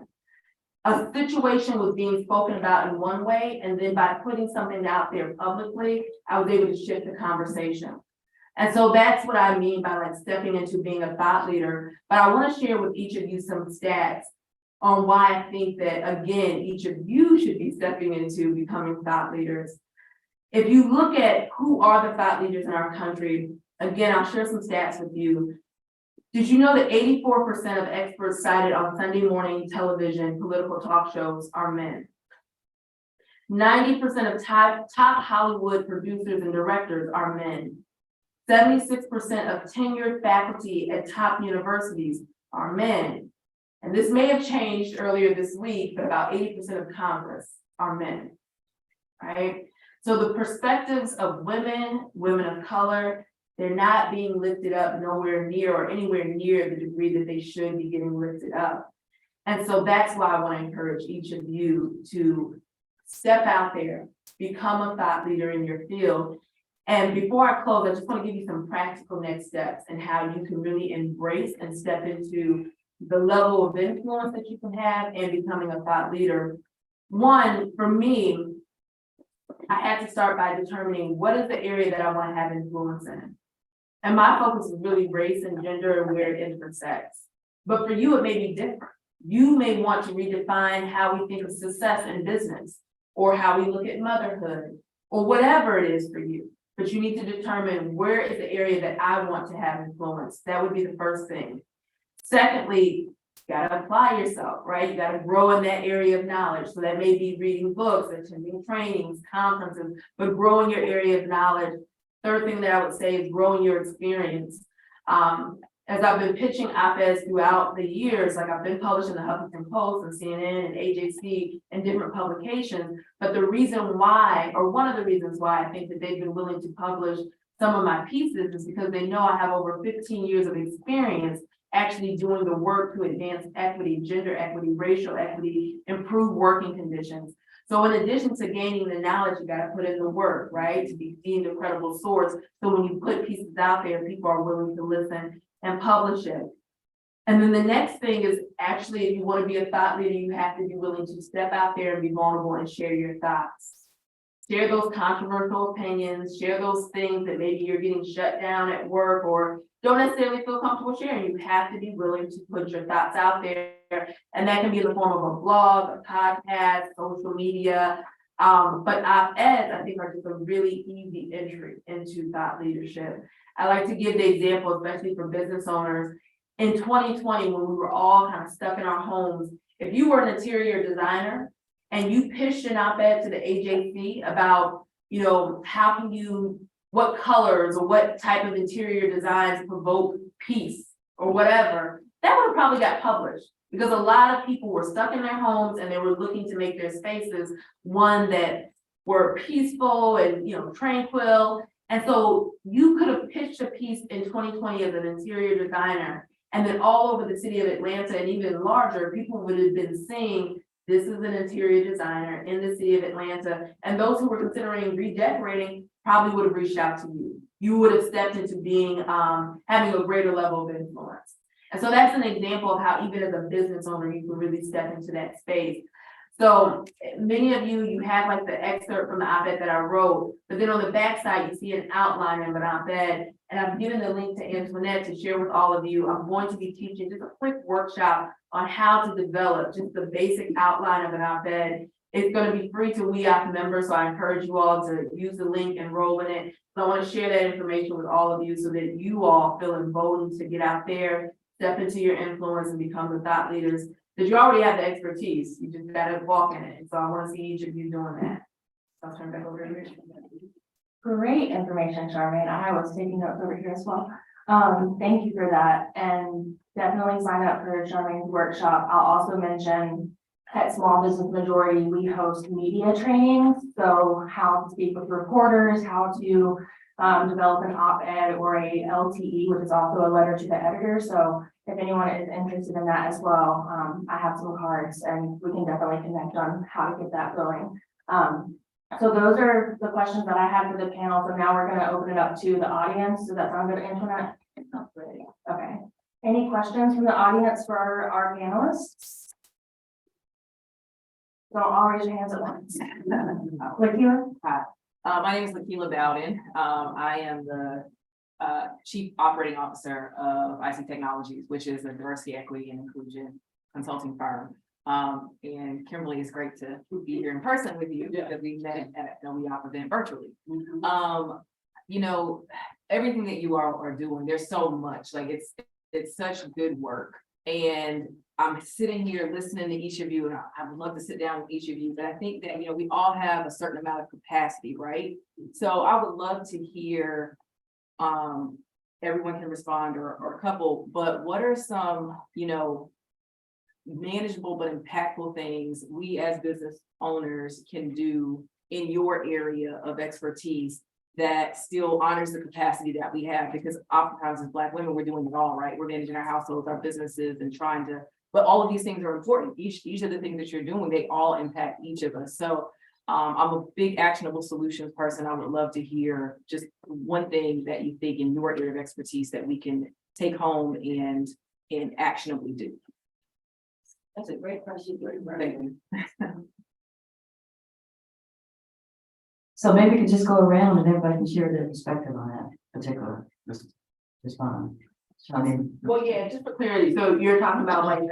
A situation was being spoken about in one way, and then by putting something out there publicly, I was able to shift the conversation. And so that's what I mean by like stepping into being a thought leader. But I want to share with each of you some stats on why I think that, again, each of you should be stepping into becoming thought leaders. If you look at who are the thought leaders in our country, again, I'll share some stats with you. Did you know that 84% of experts cited on Sunday morning television political talk shows are men? 90% of top Hollywood producers and directors are men. 76% of tenured faculty at top universities are men. And this may have changed earlier this week, but about 80% of Congress are men, right? So the perspectives of women, women of color, they're not being lifted up nowhere near or anywhere near the degree that they should be getting lifted up. And so that's why I want to encourage each of you to step out there, become a thought leader in your field. And before I close, I just want to give you some practical next steps and how you can really embrace and step into the level of influence that you can have in becoming a thought leader. One, for me, I had to start by determining what is the area that I want to have influence in. And my focus is really race and gender and where it intersects. But for you, it may be different. You may want to redefine how we think of success in business, or how we look at motherhood, or whatever it is for you. But you need to determine where is the area that I want to have influence. That would be the first thing. Secondly, you gotta apply yourself, right? You gotta grow in that area of knowledge. So that may be reading books, attending trainings, conferences, but growing your area of knowledge. Third thing that I would say is growing your experience. As I've been pitching op-eds throughout the years, like I've been published in the Huffington Post and CNN and AJC and different publications. But the reason why, or one of the reasons why I think that they've been willing to publish some of my pieces is because they know I have over 15 years of experience actually doing the work to advance equity, gender equity, racial equity, improve working conditions. So in addition to gaining the knowledge, you gotta put in the work, right? To be deemed a credible source. So when you put pieces out there, people are willing to listen and publish it. And then the next thing is actually, if you want to be a thought leader, you have to be willing to step out there and be vulnerable and share your thoughts. Share those controversial opinions, share those things that maybe you're getting shut down at work or don't necessarily feel comfortable sharing. You have to be willing to put your thoughts out there. And that can be in the form of a blog, a podcast, social media. But op-eds, I think, are just a really easy entry into thought leadership. I like to give the example, especially for business owners. In 2020, when we were all kind of stuck in our homes, if you were an interior designer and you pitched an op-ed to the AJC about, how can you, what colors or what type of interior designs provoke peace or whatever, that would have probably got published because a lot of people were stuck in their homes and they were looking to make their spaces one that were peaceful and, tranquil. And so you could have pitched a piece in 2020 as an interior designer, and then all over the city of Atlanta and even larger, people would have been seeing this is an interior designer in the city of Atlanta. And those who were considering redecorating probably would have reached out to you. You would have stepped into being, having a greater level of influence. And so that's an example of how even as a business owner, you can really step into that space. So many of you have like the excerpt from the op-ed that I wrote, but then on the backside, you see an outline of an op-ed. And I've given the link to Antoinette to share with all of you. I'm going to be teaching just a quick workshop on how to develop just the basic outline of an op-ed. It's going to be free to WEOP members, so I encourage you all to use the link, enroll in it. So I want to share that information with all of you so that you all feel emboldened to get out there, step into your influence and become the thought leaders. Because you already have the expertise, you just gotta walk in it. So I want to see each of you doing that. I'll turn back over to you. Great information, Charmaine. I was taking notes over here as well. Thank you for that, and definitely sign up for Charmaine's workshop. I'll also mention at Small Business Majority, we host media trainings. So how to speak with reporters, how to develop an op-ed or a LTE, which is also a letter to the editor. So if anyone is interested in that as well, I have some cards and we can definitely connect on how to get that going. So those are the questions that I had for the panel. So now we're going to open it up to the audience. Does that sound good, Antoinette? Okay. Any questions from the audience for our panelists? Don't all raise your hands at once. Lakila? Hi, my name is Lakila Bowden. I am the Chief Operating Officer of IC Technologies, which is a diversity, equity, and inclusion consulting firm. And Kimberly, it's great to be here in person with you because we met at a WEOP event virtually. You know, everything that you all are doing, there's so much, like it's such good work. And I'm sitting here listening to each of you, and I would love to sit down with each of you, but I think that, you know, we all have a certain amount of capacity, right? So I would love to hear, everyone can respond or a couple, but what are some, you know, manageable but impactful things we as business owners can do in your area of expertise that still honors the capacity that we have? Because oftentimes as Black women, we're doing it all, right? We're managing our households, our businesses, and trying to, but all of these things are important. Each of the things that you're doing, they all impact each of us. So I'm a big actionable solutions person. I would love to hear just one thing that you think in your area of expertise that we can take home and actionably do. That's a great question. Thank you. So maybe we could just go around and everybody can share their perspective on that particular response. I mean, Well, yeah, just for clarity, so you're talking about like,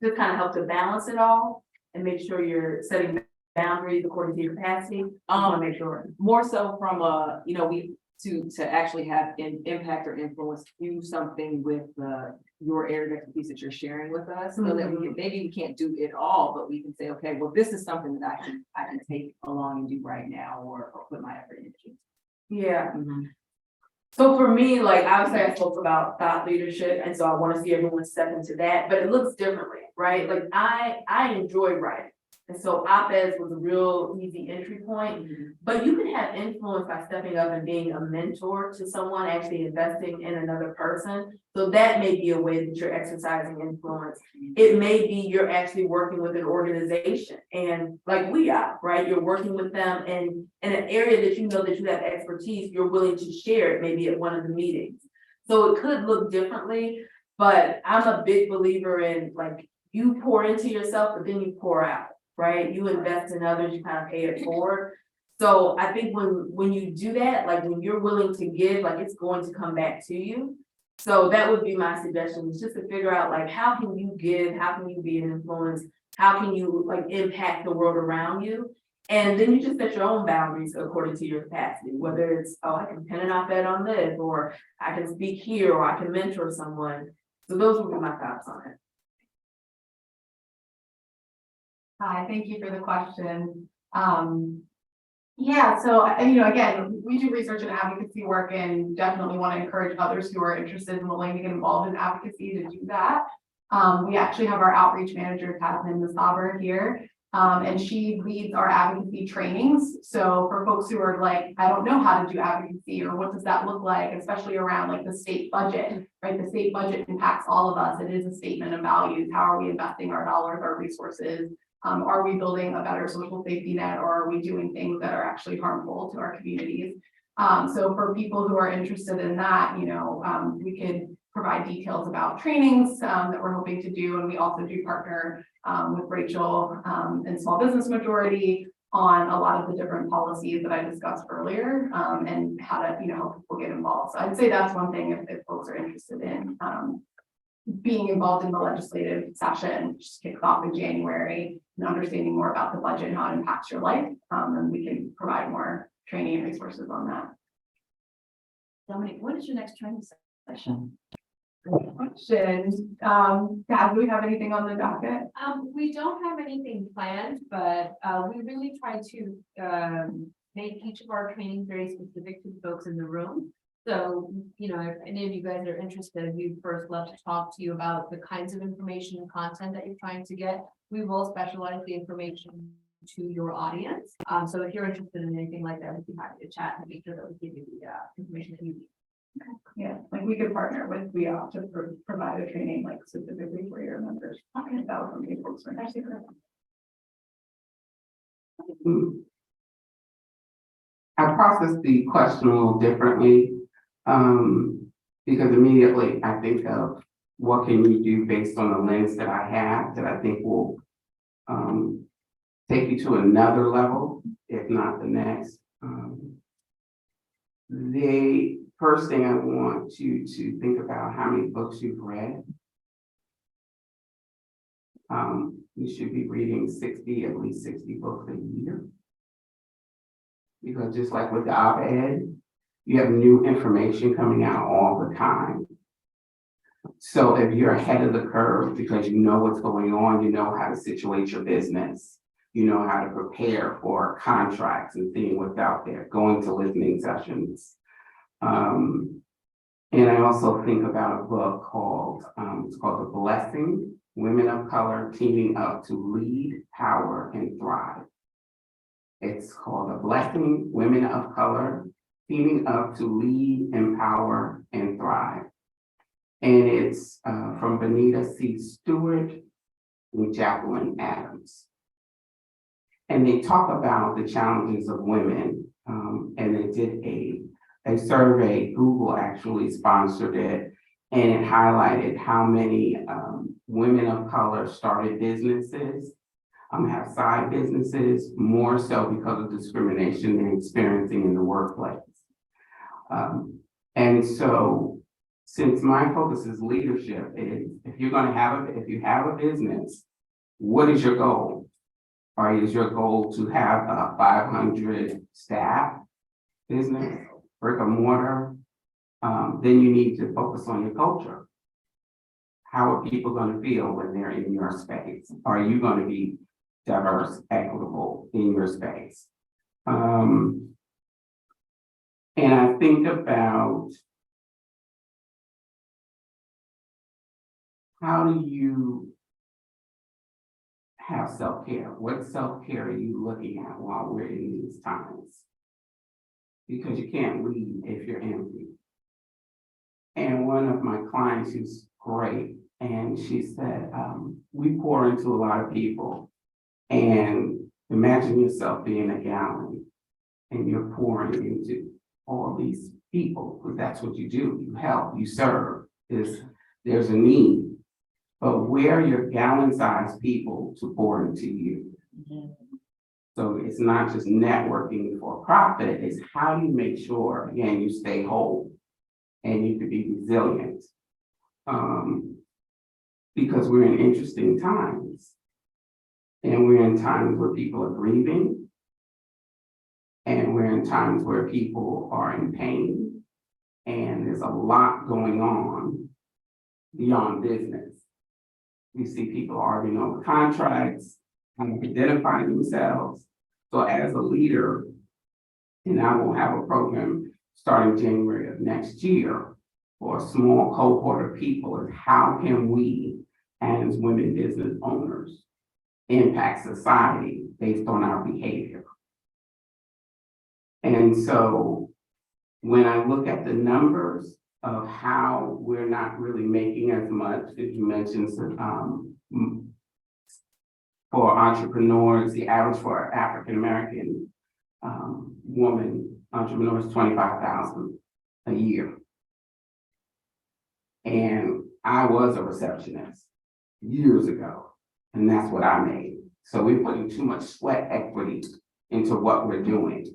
just kind of help to balance it all and make sure you're setting boundaries according to your capacity. I want to make sure. More so from you know, to actually have an impact or influence, do something with your area of expertise that you're sharing with us, so that we can, maybe we can't do it all, but we can say, okay, well, this is something that I can take along and do right now, or put my effort into. Yeah. So for me, like obviously I spoke about thought leadership, and so I want to see everyone step into that, but it looks differently, right? Like I enjoy writing. And so op-eds was a real easy entry point, but you can have influence by stepping up and being a mentor to someone, actually investing in another person. So that may be a way that you're exercising influence. It may be you're actually working with an organization, and like we are, right? You're working with them, and in an area that you know that you have expertise, you're willing to share it maybe at one of the meetings. So it could look differently, but I'm a big believer in like you pour into yourself, but then you pour out. Right? You invest in others, you kind of pay it forward. So I think when you do that, like when you're willing to give, like it's going to come back to you. So that would be my suggestion, is just to figure out like, how can you give? How can you be an influence? How can you like impact the world around you? And then you just set your own boundaries according to your capacity, whether it's, oh, I can pen an op-ed on this, or I can speak here, or I can mentor someone. So those would be my thoughts on it. Hi, thank you for the question. Yeah, so, you know, again, we do research and advocacy work and definitely want to encourage others who are interested and willing to get involved in advocacy to do that. We actually have our outreach manager, Tasmin Masaber, here, and she leads our advocacy trainings. So for folks who are like, I don't know how to do advocacy, or what does that look like, especially around like the state budget, right? The state budget impacts all of us. It is a statement of values. How are we investing our dollars, our resources? Are we building a better social safety net, or are we doing things that are actually harmful to our communities? So for people who are interested in that, you know, we could provide details about trainings that we're hoping to do. And we also do partner with Rachel and Small Business Majority on a lot of the different policies that I discussed earlier, and how to, you know, help people get involved. So I'd say that's one thing if folks are interested in being involved in the legislative session, which kicks off in January, and understanding more about the budget and how it impacts your life. And we can provide more training and resources on that. Dominique, what is your next training session? Great question. Dad, do we have anything on the docket? We don't have anything planned, but we really try to make each of our trainings very specific to the folks in the room. So, you know, if any of you guys are interested, we'd first love to talk to you about the kinds of information and content that you're trying to get. We will specialize the information to your audience. So if you're interested in anything like that, we'd be happy to chat and make sure that we give you the information that you need. Yeah, like we could partner with WEOP to provide a training like specifically for your members. Okay, that was something folks were interested in. I processed the question a little differently, because immediately I think of what can you do based on the lens that I have that I think will take you to another level, if not the next. The first thing I want you to think about how many books you've read. You should be reading at least 60 books a year. Because just like with the op-ed, you have new information coming out all the time. So if you're ahead of the curve because you know what's going on, you know how to situate your business, you know how to prepare for contracts and seeing what's out there, going to listening sessions. And I also think about a book called, it's called The Blessing, Women of Color Teaming Up to Lead, Power, and Thrive. It's called The Blessing, Women of Color Teaming Up to Lead, Empower, and Thrive. And it's from Benita C. Stewart and Jacqueline Adams. And they talk about the challenges of women, and they did a survey. Google actually sponsored it, and it highlighted how many women of color started businesses, have side businesses, more so because of discrimination they're experiencing in the workplace. And so, since my focus is leadership, if you have a business, what is your goal? Or is your goal to have a 500 staff business, brick and mortar? Then you need to focus on your culture. How are people going to feel when they're in your space? Are you going to be diverse, equitable in your space? And I think about how do you have self-care? What self-care are you looking at while we're in these times? Because you can't lead if you're empty. And one of my clients who's great, and she said, we pour into a lot of people, and imagine yourself being a gallon and you're pouring into all these people, because that's what you do. You help, you serve. There's a need. But where are your gallon-sized people to pour into you? So it's not just networking for profit, it's how do you make sure, again, you stay whole and you can be resilient. Because we're in interesting times. And we're in times where people are grieving. And we're in times where people are in pain. And there's a lot going on beyond business. We see people arguing over contracts, identifying themselves. So as a leader, and I will have a program starting January of next year for a small cohort of people, is how can we, as women business owners, impact society based on our behavior? And so when I look at the numbers of how we're not really making as much, as you mentioned, for entrepreneurs, the average for African-American woman entrepreneur is $25,000 a year. And I was a receptionist years ago, and that's what I made. So we're putting too much sweat equity into what we're doing.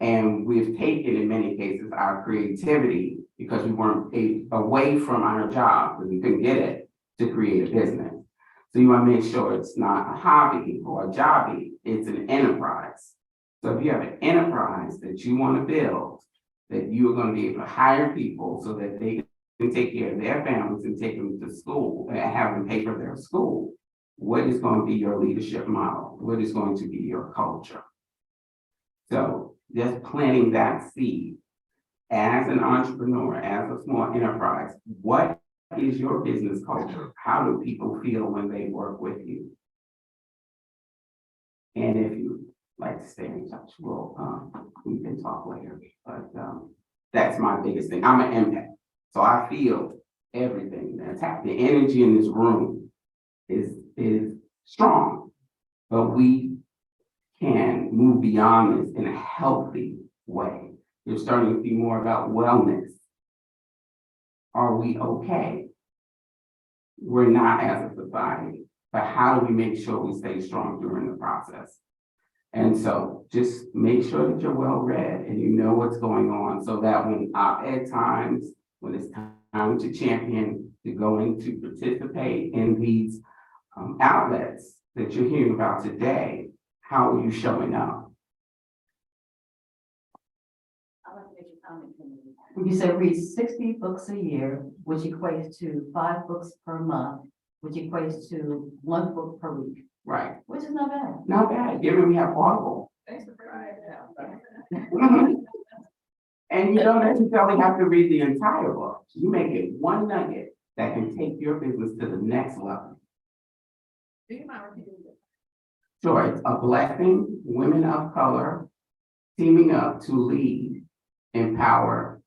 And we've taken, in many cases, our creativity, because we weren't paid away from our job, because we couldn't get it, to create a business. So you want to make sure it's not a hobby or a jobby, it's an enterprise. So if you have an enterprise that you want to build, that you are going to be able to hire people so that they can take care of their families and take them to school and have them pay for their school, what is going to be your leadership model? What is going to be your culture? So just planting that seed as an entrepreneur, as a small enterprise, what is your business culture? How do people feel when they work with you? And if you like to stay in touch, we can talk later. But that's my biggest thing. I'm an empath, so I feel everything that's happening. The energy in this room is strong, but we can move beyond this in a healthy way. You're starting to see more about wellness. Are we okay? We're not as a society, but how do we make sure we stay strong during the process? And so just make sure that you're well read and you know what's going on so that when op-ed times, when it's time to champion, to go in to participate in these outlets that you're hearing about today, how are you showing up? I'd like to make a comment. You said read 60 books a year, which equates to 5 books per month, which equates to 1 book per week, Right, which is not bad. not bad, given we have Audible. Thanks for bringing it And you don't necessarily have to read the entire book. You may get one nugget that can take your business to the next level. Do you mind repeating it? Sure, it's A Blessing, Women of Color, Teaming Up to Lead, Empower,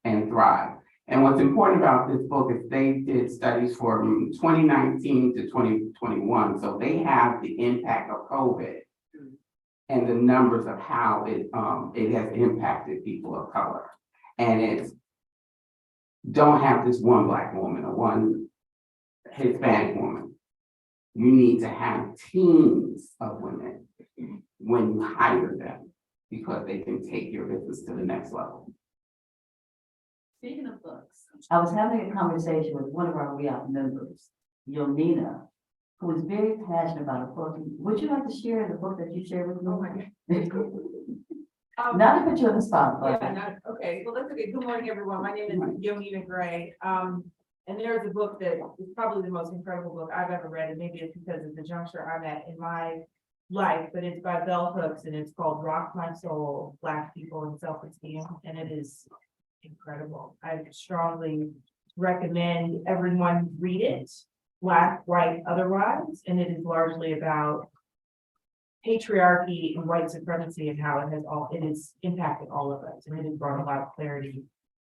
and Thrive. And what's important about this book is they did studies from 2019 to 2021, so they have the impact of COVID and the numbers of how it has impacted people of color. And it's, don't have just one Black woman or one Hispanic woman. You need to have teams of women when you hire them, because they can take your business to the next level. Speaking of books. I was having a conversation with one of our WEOP members, Yonina, who is very passionate about a book. Would you like to share the book that you shared with me? Oh my Not to put you on the spot, but Okay, well, that's okay. Good morning, everyone. My name is Yonina Gray. And there's a book that is probably the most incredible book I've ever read, and maybe it's because of the juncture I'm at in my life, but it's by Bell Hooks and it's called Rock My Soul, Black People and Self-Esteem, and it is incredible. I strongly recommend everyone read it, Black, white, otherwise, and it is largely about patriarchy and white supremacy and how it has impacted all of us, and it has brought a lot of clarity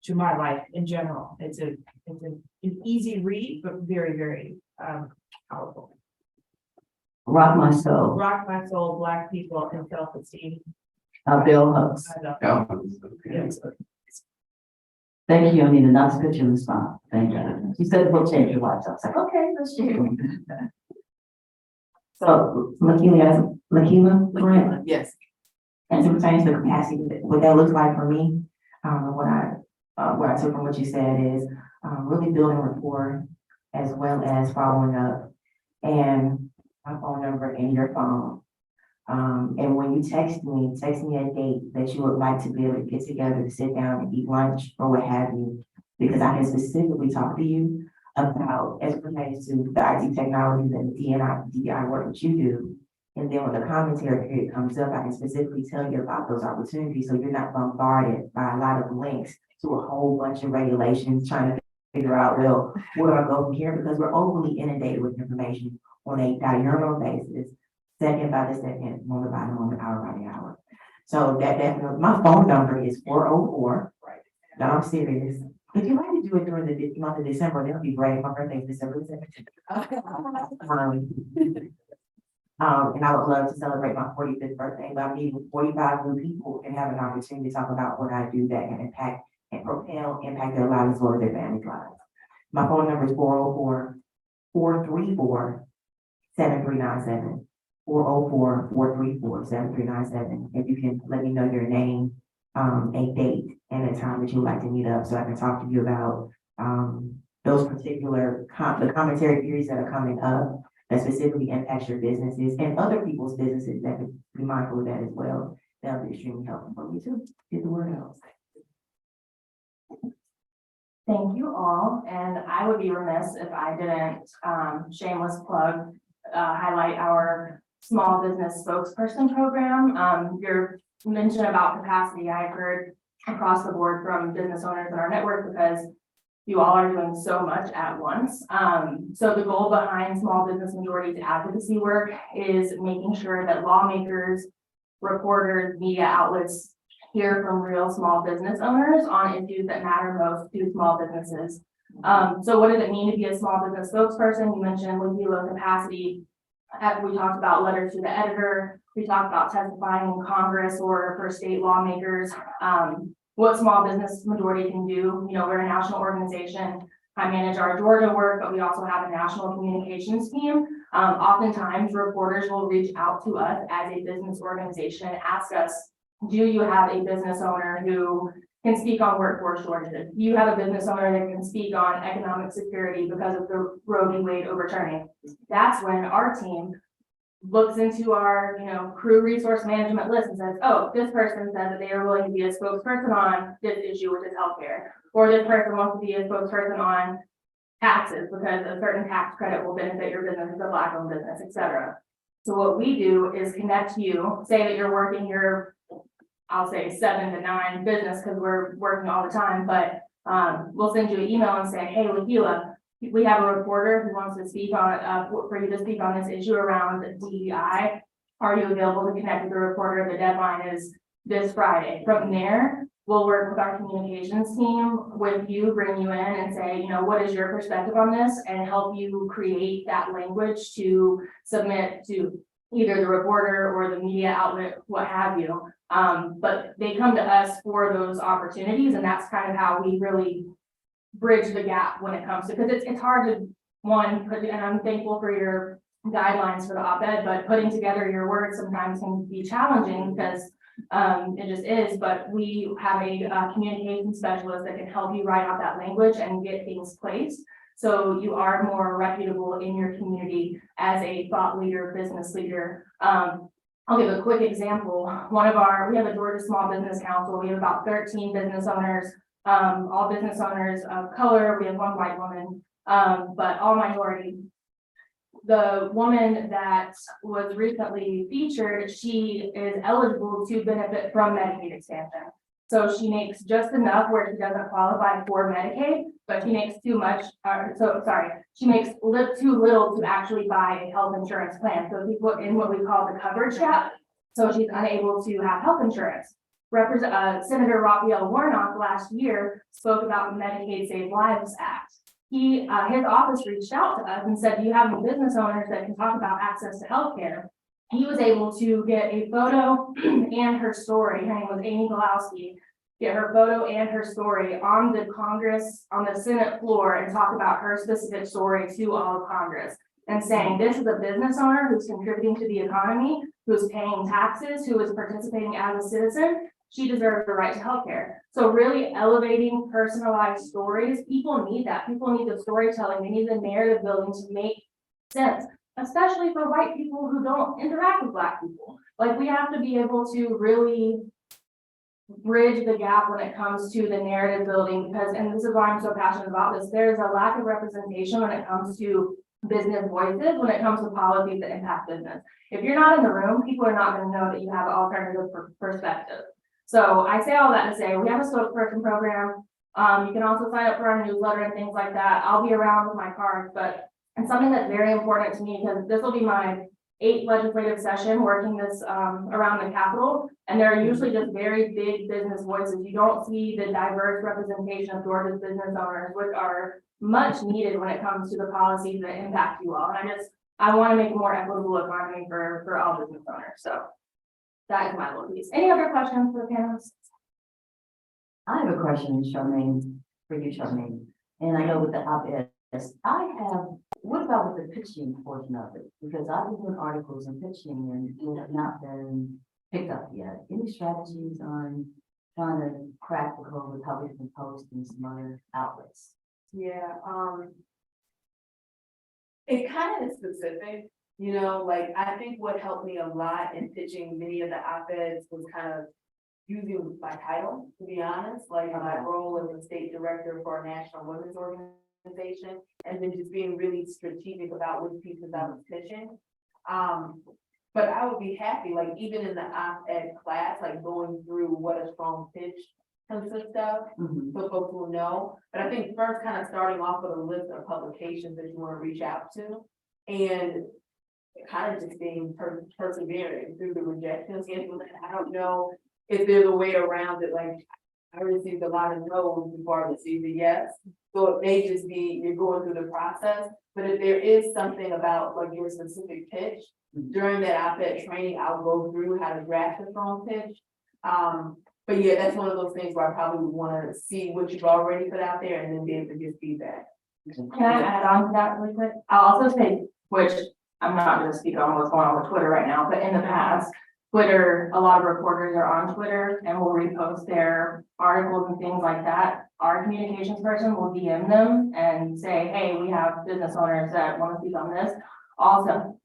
to my life in general. It's an easy read, but very, very powerful. Rock My Soul, Rock My Soul, Black People and Self-Esteem. Bill Hooks. Yes. Thank you, Yonina, not to put you on the spot. Thank you. She said the book changed your life. So I was like, okay, let's share. So, Lakila, correct? Yes. As it pertains to capacity, what that looks like for me, what I took from what you said is, really building rapport as well as following up, and my phone number and your phone. And when you text me a date that you would like to be able to get together to sit down and eat lunch or what have you, because I can specifically talk to you about, as it pertains to the IT technologies and the DI work that you do. And then when the commentary period comes up, I can specifically tell you about those opportunities, so you're not bombarded by a lot of links to a whole bunch of regulations, trying to figure out, well, where do I go from here? Because we're overly inundated with information on a diurnal basis, second by the second, moment by the moment, hour by the hour. So that definitely, my phone number is 404. Right. No, I'm serious. If you'd like to do it during the month of December, that'll be great. My birthday is December 17th. And I would love to celebrate my 45th birthday by meeting 45 new people and have an opportunity to talk about what I do that can impact their lives as well as their family's lives. My phone number is 404-434-7397. 404-434-7397. If you can let me know your name, a date and a time that you would like to meet up, so I can talk to you about those particular the commentary periods that are coming up that specifically impacts your businesses and other people's businesses, that could be mindful of that as well. That'll be extremely helpful for me to get the word out. Thank you all, and I would be remiss if I didn't, shameless plug, highlight our small business spokesperson program. Your mention about capacity, I've heard across the board from business owners in our network, because you all are doing so much at once. So the goal behind small business majority advocacy work is making sure that lawmakers, reporters, media outlets hear from real small business owners on issues that matter most to small businesses. So what does it mean to be a small business spokesperson? You mentioned with low capacity. We talked about letters to the editor. We talked about testifying in Congress or for state lawmakers. What small business majority can do. You know, we're a national organization. I manage our Georgia work, but we also have a national communications team. Oftentimes reporters will reach out to us as a business organization and ask us, do you have a business owner who can speak on workforce shortages? Do you have a business owner that can speak on economic security because of the Roe v. Wade overturning? That's when our team looks into our, crew resource management list and says, oh, this person said that they are willing to be a spokesperson on this issue, which is healthcare. Or this person wants to be a spokesperson on taxes because a certain tax credit will benefit your business as a Black-owned business, et cetera. So what we do is connect you, say that you're working your, I'll say 7 to 9 business because we're working all the time, but we'll send you an email and say, hey, Lakila, we have a reporter who wants to speak on, for you to speak on this issue around DEI. Are you available to connect with the reporter? The deadline is this Friday. From there, we'll work with our communications team with you, bring you in and say, what is your perspective on this, and help you create that language to submit to either the reporter or the media outlet, what have you. But they come to us for those opportunities, and that's kind of how we really bridge the gap when it comes to, because it's hard to, and I'm thankful for your guidelines for the op-ed, but putting together your words sometimes can be challenging because it just is, but we have a communication specialist that can help you write out that language and get things placed. So you are more reputable in your community as a thought leader, business leader. I'll give a quick example. We have a Georgia Small Business Council. We have about 13 business owners, all business owners of color. We have 1 white woman, but all minority. The woman that was recently featured, she is eligible to benefit from Medicaid expansion. So she makes just enough where she doesn't qualify for Medicaid, but she makes too much, she makes too little to actually buy a health insurance plan. So she put in what we call the coverage gap. So she's unable to have health insurance. Senator Raphael Warnock last year spoke about the Medicaid Save Lives Act. His office reached out to us and said, do you have any business owners that can talk about access to healthcare? He was able to get a photo and her story. Her name was Amy Golowski. Get her photo and her story on the Senate floor and talk about her specific story to all of Congress and saying, this is a business owner who's contributing to the economy, who's paying taxes, who is participating as a citizen. She deserves the right to healthcare. So really elevating personalized stories. People need that. People need the storytelling. They need the narrative building to make sense, especially for white people who don't interact with Black people. Like, we have to be able to really bridge the gap when it comes to the narrative building, because, and this is why I'm so passionate about this, there's a lack of representation when it comes to business voices, when it comes to policies that impact business. If you're not in the room, people are not going to know that you have an alternative perspective. So I say all that to say, we have a spokesperson program. You can also sign up for our newsletter and things like that. I'll be around with my cards, but it's something that's very important to me because this will be my 8th legislative session working this around the Capitol. And there are usually just very big business voices. You don't see the diverse representation of Georgia's business owners, which are much needed when it comes to the policies that impact you all. And I want to make a more equitable economy for all business owners. So that is my little piece. Any other questions for the panelists? I have a question, Charmaine, for you, Charmaine. And I know with the op-ed, what about with the pitching portion of it? Because I've been doing articles and pitching and it have not been picked up yet. Any strategies on trying to crack the code with how we can post in some other outlets? Yeah, it kind of is specific, like I think what helped me a lot in pitching many of the op-eds was kind of using my title, to be honest, like my role as a state director for a national women's organization, and then just being really strategic about which pieces I was pitching. But I would be happy, like even in the op-ed class, like going through what a strong pitch consists of, so folks will know. But I think first kind of starting off with a list of publications that you want to reach out to, and kind of just being persevering through the rejections. I don't know if there's a way around it. Like I received a lot of no's before I received a yes. So it may just be you're going through the process. But if there is something about like your specific pitch, during that op-ed training, I'll go through how to draft a strong pitch. But yeah, that's one of those things where I probably would want to see what you've already put out there and then be able to give feedback. Can I add on to that really quick? I'll also say, which I'm not gonna speak on what's going on with Twitter right now, but in the past, Twitter, a lot of reporters are on Twitter and will repost their articles and things like that. Our communications person will DM them and say, hey, we have business owners that want to speak on this. Also,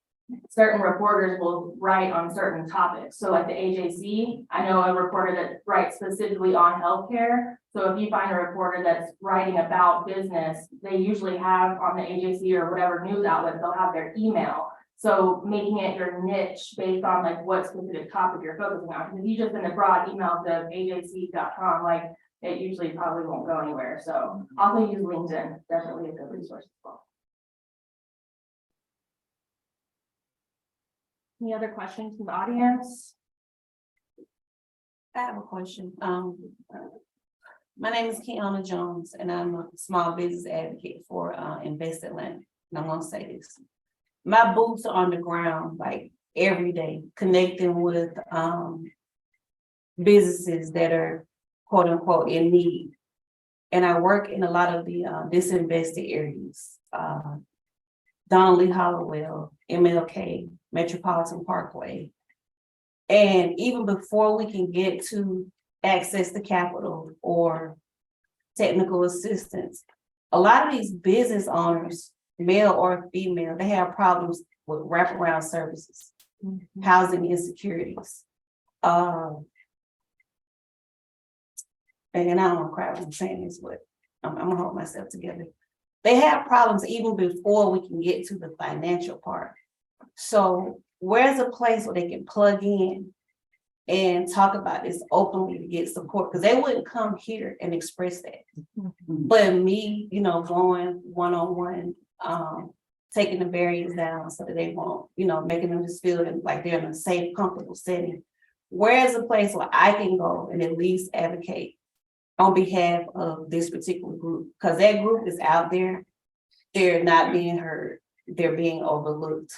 certain reporters will write on certain topics. So like the AJC, I know a reporter that writes specifically on healthcare. So if you find a reporter that's writing about business, they usually have on the AJC or whatever news outlet, they'll have their email. So making it your niche based on like what specific topic you're focusing on. Because if you just send a broad email to ajc.com, like it usually probably won't go anywhere. So also use LinkedIn, definitely a good resource as well. Any other questions from the audience? I have a question. My name is Kiana Jones and I'm a small business advocate for Invest Atlanta. And I'm gonna say this. My boots are on the ground like every day, connecting with businesses that are quote unquote in need. And I work in a lot of the disinvested areas. Donnelly Hollowell, MLK, Metropolitan Parkway. And even before we can get to access to capital or technical assistance, a lot of these business owners, male or female, they have problems with wraparound services, housing insecurities. And I don't want to cry when I'm saying this, but I'm gonna hold myself together. They have problems even before we can get to the financial part. So where's a place where they can plug in and talk about this openly to get support? Because they wouldn't come here and express that. But me, going one-on-one, taking the barriers down so that they won't, making them just feel like they're in a safe, comfortable setting. Where's a place where I can go and at least advocate on behalf of this particular group? Because that group is out there. They're not being heard. They're being overlooked.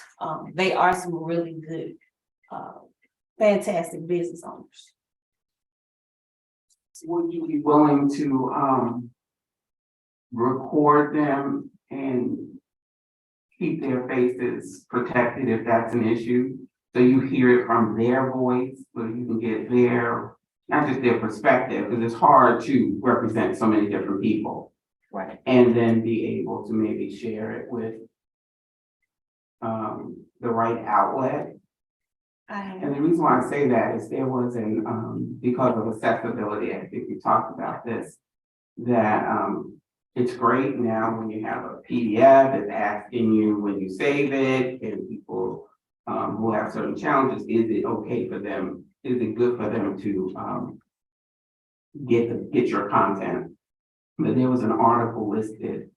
They are some really good, fantastic business owners. Would you be willing to record them and keep their faces protected if that's an issue? So you hear it from their voice, so you can get their, not just their perspective, because it's hard to represent so many different people. Right. And then be able to maybe share it with the right outlet. And the reason why I say that is there was because of accessibility, I think we talked about this, that it's great now when you have a PDF, it's asking you when you save it, and people who have certain challenges, is it okay for them? Is it good for them to get your content? But there was an article listed,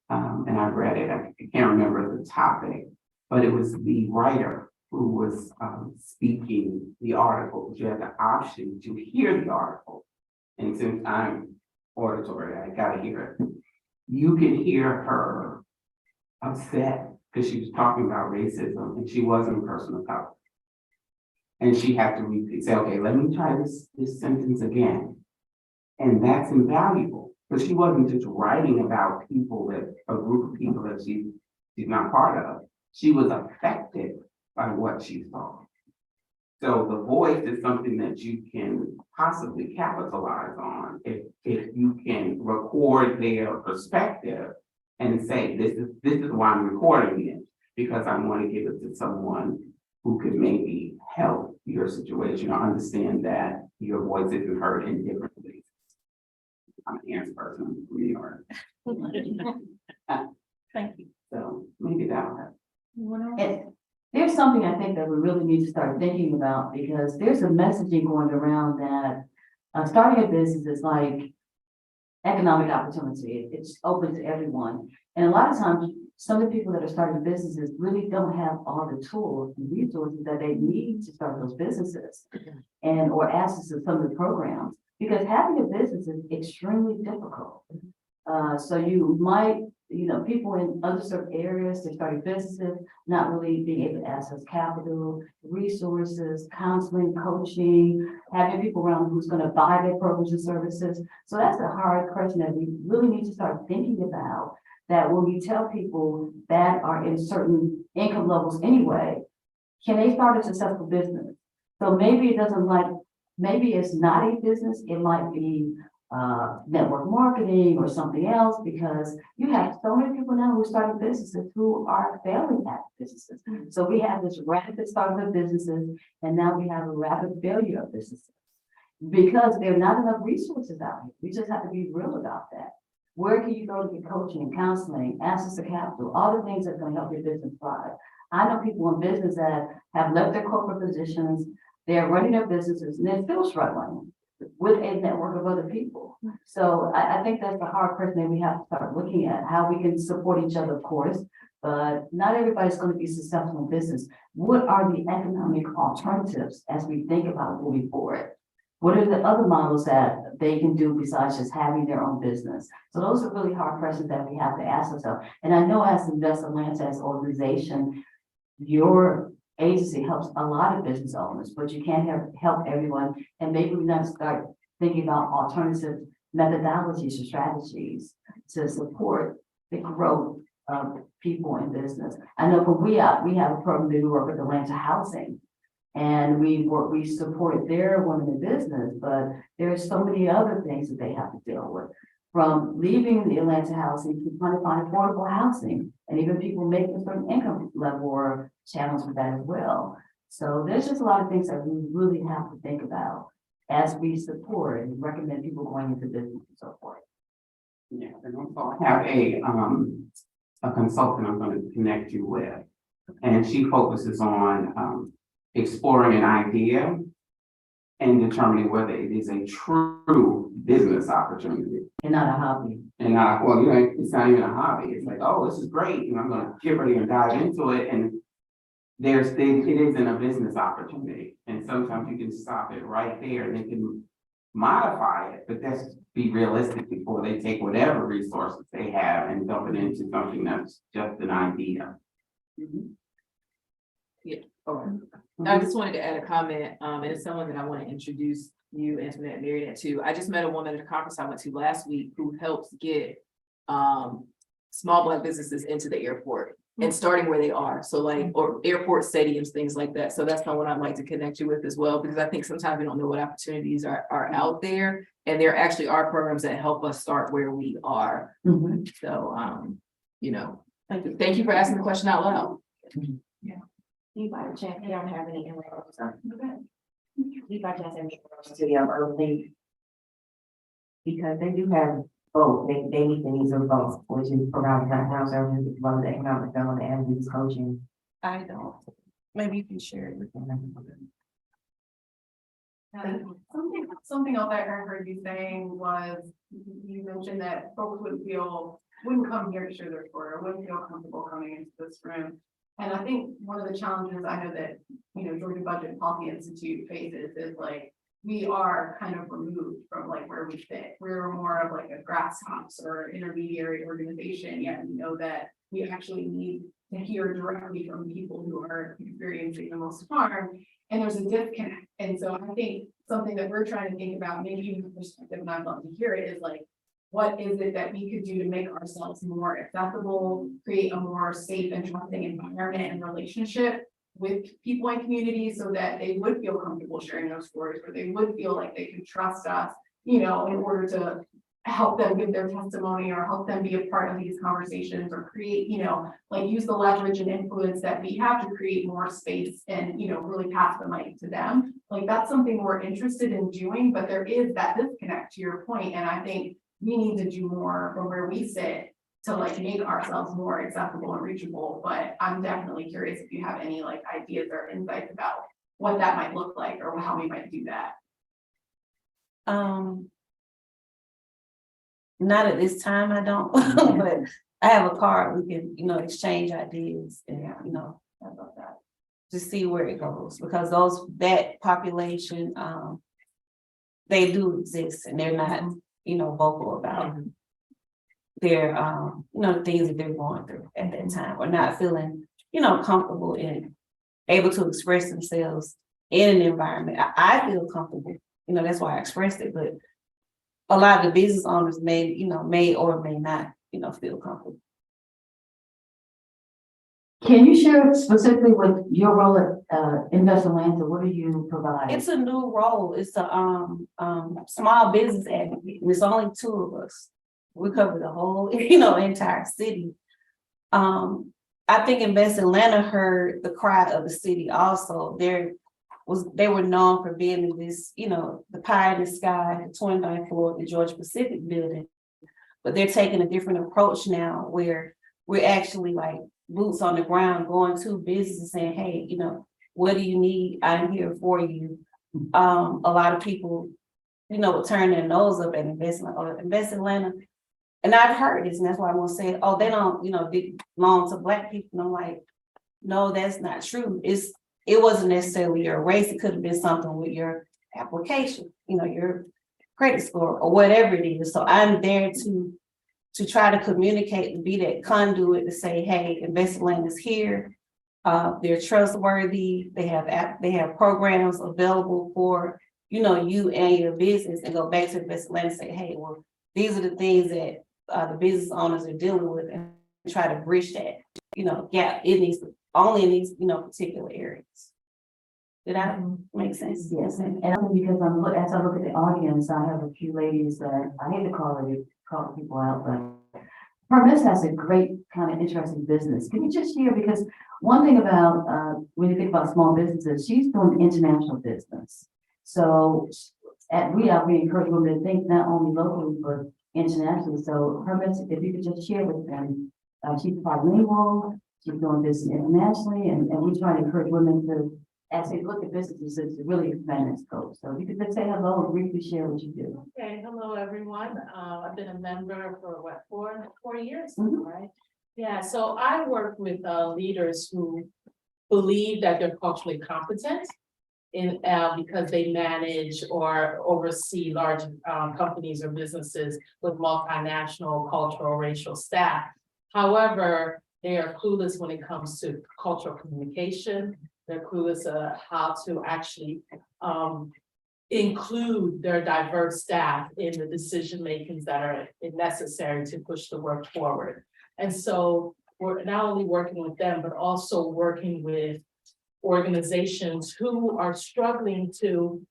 and I read it, I can't remember the topic, but it was the writer who was speaking the article, but you had the option to hear the article. And since I'm auditory, I gotta hear it. You can hear her upset because she was talking about racism and she wasn't a person of color. And she had to repeat, say, okay, let me try this sentence again. And that's invaluable, because she wasn't just writing about people a group of people that she's not part of. She was affected by what she saw. So the voice is something that you can possibly capitalize on if you can record their perspective and say, this is why I'm recording it, because I want to give it to someone who could maybe help your situation or understand that your voice isn't heard in different ways. I'm an answer person from New York. Thank you. So maybe that'll help. And there's something I think that we really need to start thinking about, because there's a messaging going around that starting a business is like economic opportunity. It's open to everyone. And a lot of times, some of the people that are starting businesses really don't have all the tools and resources that they need to start those businesses and or access to some of the programs, because having a business is extremely difficult. So you might, people in underserved areas, they're starting businesses, not really being able to access capital, resources, counseling, coaching, having people around who's going to buy their programs and services. So that's a hard question that we really need to start thinking about. that when we tell people that are in certain income levels anyway, can they start a successful business? So maybe it doesn't like, maybe it's not a business, it might be network marketing or something else, because you have so many people now who started businesses who are failing at businesses. So we have this rapid start of businesses, and now we have a rapid failure of businesses. Because there are not enough resources out here. We just have to be real about that. Where can you go to get coaching and counseling, access to capital, all the things that are going to help your business thrive? I know people in business that have left their corporate positions, they're running their businesses, and they're still struggling with a network of other people. So I think that's the hard person that we have to start looking at, how we can support each other, of course, but not everybody's going to be successful in business. What are the economic alternatives as we think about moving forward? What are the other models that they can do besides just having their own business? So those are really hard questions that we have to ask ourselves. And I know as Invest Atlanta, as an organization, your agency helps a lot of business owners, but you can't help everyone. And maybe we not start thinking about alternative methodologies or strategies to support the growth of people in business. I know for WEOP, we have a program that we work with Atlanta Housing. And we support their women in business, but there's so many other things that they have to deal with. From leaving the Atlanta housing to trying to find affordable housing, and even people making a certain income level or challenge with that as well. So there's just a lot of things that we really have to think about as we support and recommend people going into business and so forth. Yeah, and also I have a consultant I'm going to connect you with, and she focuses on exploring an idea and determining whether it is a true business opportunity. And not a hobby. And not, well, you know, it's not even a hobby. It's like, oh, this is great, and I'm gonna get ready and dive into it, and it isn't a business opportunity. And sometimes you can stop it right there, and they can modify it, but that's be realistic before they take whatever resources they have and dump it into something that's just an idea. I just wanted to add a comment, and it's someone that I want to introduce you, Antoinette, Marriott, to. I just met a woman at a conference I went to last week who helps get small Black businesses into the airport and starting where they are. So like, or airport stadiums, things like that. So that's someone I'd like to connect you with as well, because I think sometimes we don't know what opportunities are out there. And there actually are programs that help us start where we are. So, you know, thank you for asking the question out loud. You by chance, you don't have any inroads. You by chance have any inroads to the urban league? Because they do have both, they meet the needs of both, which is providing background services, as well as economic development and business coaching. I don't. Maybe you can share it with them. Something else I heard you saying was, you mentioned that folks wouldn't come here to share their story, or wouldn't feel comfortable coming into this room. And I think one of the challenges I know that, you know, Georgia Budget and Policy Institute faces is like, we are kind of removed from like where we fit. We're more of like a grassroots or intermediary organization, yet we know that we actually need to hear directly from people who are experiencing the most harm. And there's a disconnect. And so I think something that we're trying to think about, maybe even from perspective, and I'd love to hear it, is like, what is it that we could do to make ourselves more accessible, create a more safe and trusting environment and relationship with people in communities so that they would feel comfortable sharing those stories, or they would feel like they could trust us, you know, in order to help them give their testimony or help them be a part of these conversations, or create, you know, like use the leverage and influence that we have to create more space and, you know, really pass the mic to them. Like that's something we're interested in doing, but there is that disconnect to your point. And I think we need to do more from where we sit to like make ourselves more accessible and reachable. But I'm definitely curious if you have any like ideas or insights about what that might look like or how we might do that. Not at this time, I don't, but I have a card, we can, you know, exchange ideas and, you know, about that. To see where it goes, because that population, they do exist and they're not, you know, vocal about their, you know, the things that they're going through at that time, or not feeling, you know, comfortable and able to express themselves in an environment. I feel comfortable, you know, that's why I expressed it, but a lot of the business owners may or may not, you know, feel comfortable. Can you share specifically with your role at Invest Atlanta? What do you provide? It's a new role. It's a small business advocate. And it's only two of us. We cover the whole, entire city. I think Invest Atlanta heard the cry of the city also. They were known for being in this, the pie in the sky, the 29th floor of the Georgia Pacific building. But they're taking a different approach now where we're actually like boots on the ground, going to businesses saying, hey, what do you need? I'm here for you. A lot of people, would turn their nose up at Invest Atlanta. And I've heard this, and that's why I'm gonna say, oh, they don't, belong to Black people. And I'm like, no, that's not true. It wasn't necessarily your race. It could have been something with your application, your credit score or whatever it is. So I'm there to try to communicate and be that conduit to say, hey, Invest Atlanta is here. They're trustworthy. They have programs available for, you and your business, and go back to Invest Atlanta and say, hey, well, these are the things that the business owners are dealing with, and try to bridge that, gap only in these, particular areas. Did that make sense? Yes, and because as I look at the audience, I have a few ladies that I hate to call people out, but Hermes has a great kind of interesting business. Can you just share, because one thing about when you think about small businesses, she's doing international business. So at WEOP, we encourage women to think not only locally but internationally. So Hermes, if you could just share with them, she's bilingual, she's doing business internationally, and we try to encourage women to, as they look at businesses, to really expand their scope. So if you could just say hello and briefly share what you do. Okay, hello, everyone. I've been a member for what, four years, Mhm. right? Yeah, so I work with leaders who believe that they're culturally competent in because they manage or oversee large companies or businesses with multinational, cultural, racial staff. However, they are clueless when it comes to cultural communication. They're clueless how to actually include their diverse staff in the decision makings that are necessary to push the work forward. And so we're not only working with them, but also working with organizations who are struggling to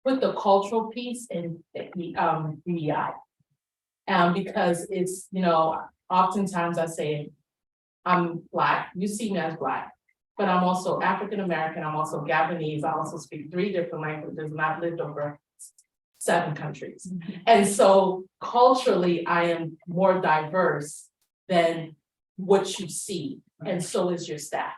put the cultural piece in DEI. Because it's, oftentimes I say, I'm Black, you see me as Black, but I'm also African-American, I'm also Gabonese, I also speak 3 different languages, and I've lived over 7 countries. And so culturally, I am more diverse than what you see, and so is your staff.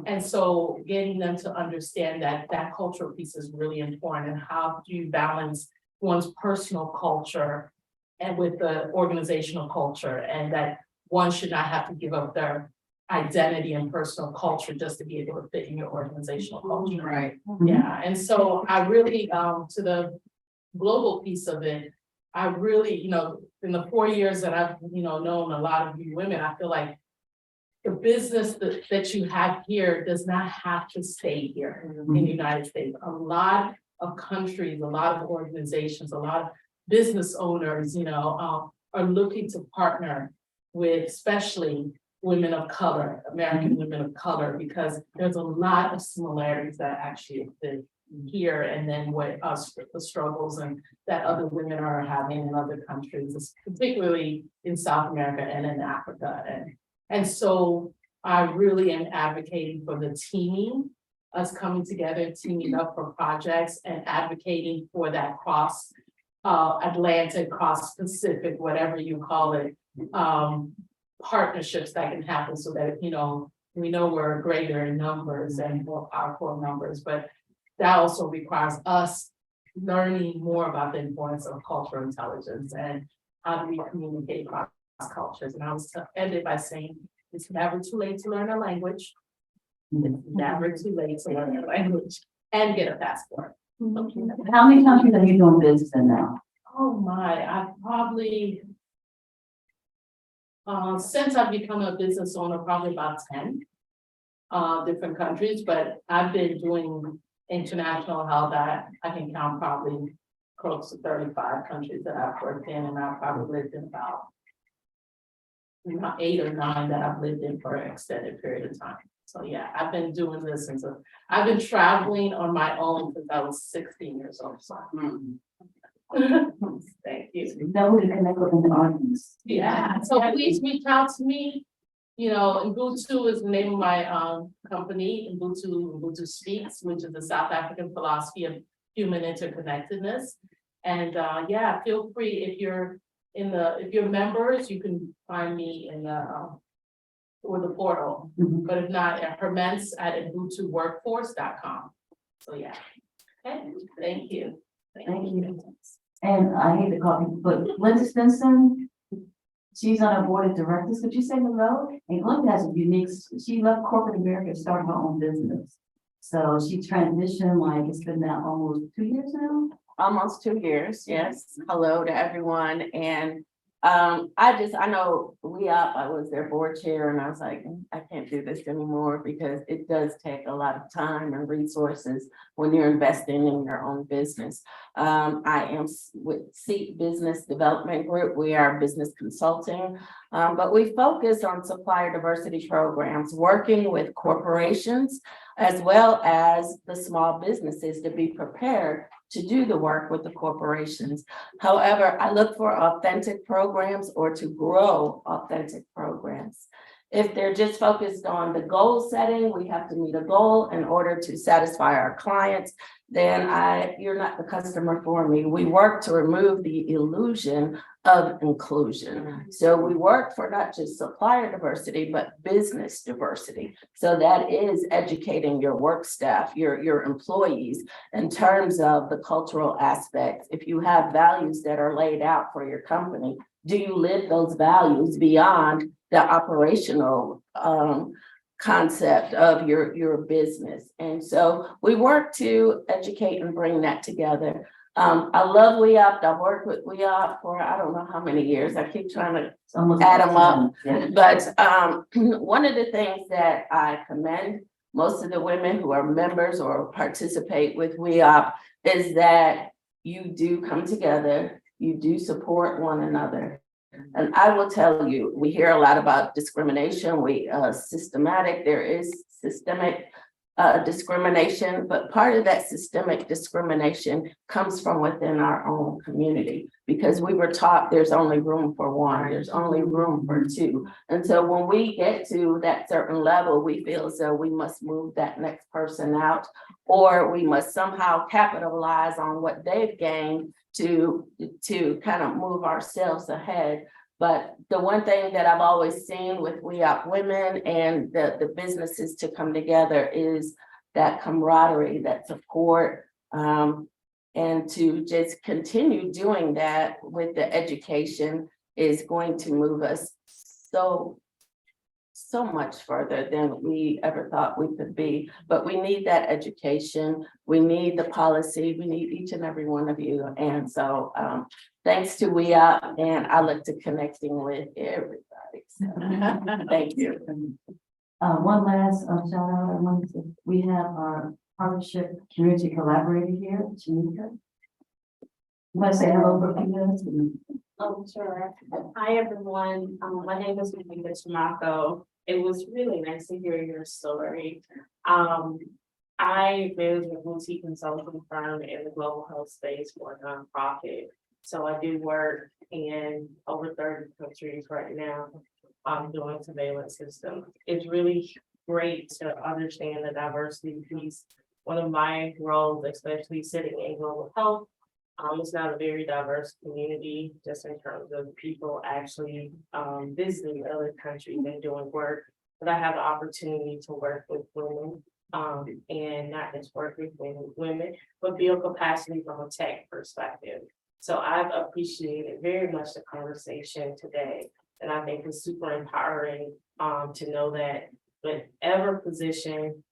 And so getting them to understand that that cultural piece is really important, and how do you balance one's personal culture and with the organizational culture, and that one should not have to give up their identity and personal culture just to be able to fit in your organizational culture. Right. Yeah, and so I really, to the global piece of it, I really, in the 4 years that I've, known a lot of you women, I feel like the business that you have here does not have to stay here in the United States. A lot of countries, a lot of organizations, a lot of business owners, are looking to partner with especially women of color, American women of color, because there's a lot of similarities that actually exist here, and then what the struggles and that other women are having in other countries, particularly in South America and in Africa. And so I really am advocating for the teaming, us coming together, teaming up for projects, and advocating for that cross Atlantic, cross Pacific, whatever you call it, partnerships that can happen, so that, we know we're greater in numbers and more powerful numbers, but that also requires us learning more about the importance of cultural intelligence and how do we communicate across cultures. And I was ended by saying, it's never too late to learn a language. It's never too late to learn a language and get a passport. How many countries are you doing business in now? Oh my, I've probably, since I've become a business owner, probably about 10 different countries, but I've been doing international health. I can count probably close to 35 countries that I've worked in, and I've probably lived in about 8 or 9 that I've lived in for an extended period of time. So yeah, I've been doing this since, I've been traveling on my own since I was 16 years old, so. Thank you. Know who to connect with in the audience. Yeah, so please reach out to me. You know, Ubuntu is the name of my company, Ubuntu Speaks, which is the South African philosophy of human interconnectedness. And yeah, feel free, if you're members, you can find me in the or the portal. Mhm. But if not, at ubuntuworkforce.com. So yeah. Okay, thank you. Thank you. And I hate to call people, but Linda Stinson, she's on our board of directors. Could you say hello? And Linda has a unique, she left corporate America and started her own business. So she transitioned, like, it's been now almost 2 years now. Almost 2 years, yes. Hello to everyone. And I know WEOP, I was their board chair and I was like, I can't do this anymore because it does take a lot of time and resources when you're investing in your own business. I am with Civic Business Development Group. We are business consulting, but we focus on supplier diversity programs, working with corporations as well as the small businesses to be prepared to do the work with the corporations. However, I look for authentic programs or to grow authentic programs. If they're just focused on the goal setting, we have to meet a goal in order to satisfy our clients, then you're not the customer for me. We work to remove the illusion of inclusion. So we work for not just supplier diversity, but business diversity. So that is educating your work staff, your employees in terms of the cultural aspects. If you have values that are laid out for your company, do you live those values beyond the operational concept of your business? And so we work to educate and bring that together. I love WEOP. I've worked with WEOP for I don't know how many years. I keep trying to add them up. Yeah. But one of the things that I commend most of the women who are members or participate with WEOP is that you do come together, you do support one another. And I will tell you, we hear a lot about discrimination. There is systemic discrimination, but part of that systemic discrimination comes from within our own community because we were taught there's only room for one, there's only room for two. And so when we get to that certain level, we feel as though we must move that next person out, or we must somehow capitalize on what they've gained to kind of move ourselves ahead. But the one thing that I've always seen with WEOP women and the businesses to come together is that camaraderie, that support, and to just continue doing that with the education is going to move us so much further than we ever thought we could be. But we need that education, we need the policy, we need each and every one of you. And so thanks to WEOP, and I look to connecting with everybody. So, thank you. One last shout out. I wanted to, we have our partnership community collaborator here, Shanika. You want to say hello for a few minutes? Oh, sure. Hi, everyone. My name is Shanika Shamako. It was really nice to hear your story. I manage a boutique consulting firm in the global health space for a nonprofit. So I do work in over 30 countries right now. I'm doing surveillance systems. It's really great to understand the diversity piece. One of my roles, especially sitting in global health, it's not a very diverse community, just in terms of people actually visiting other countries and doing work. But I have the opportunity to work with women and not just work with women, but build capacity from a tech perspective. So I've appreciated very much the conversation today. And I think it's super empowering to know that whatever position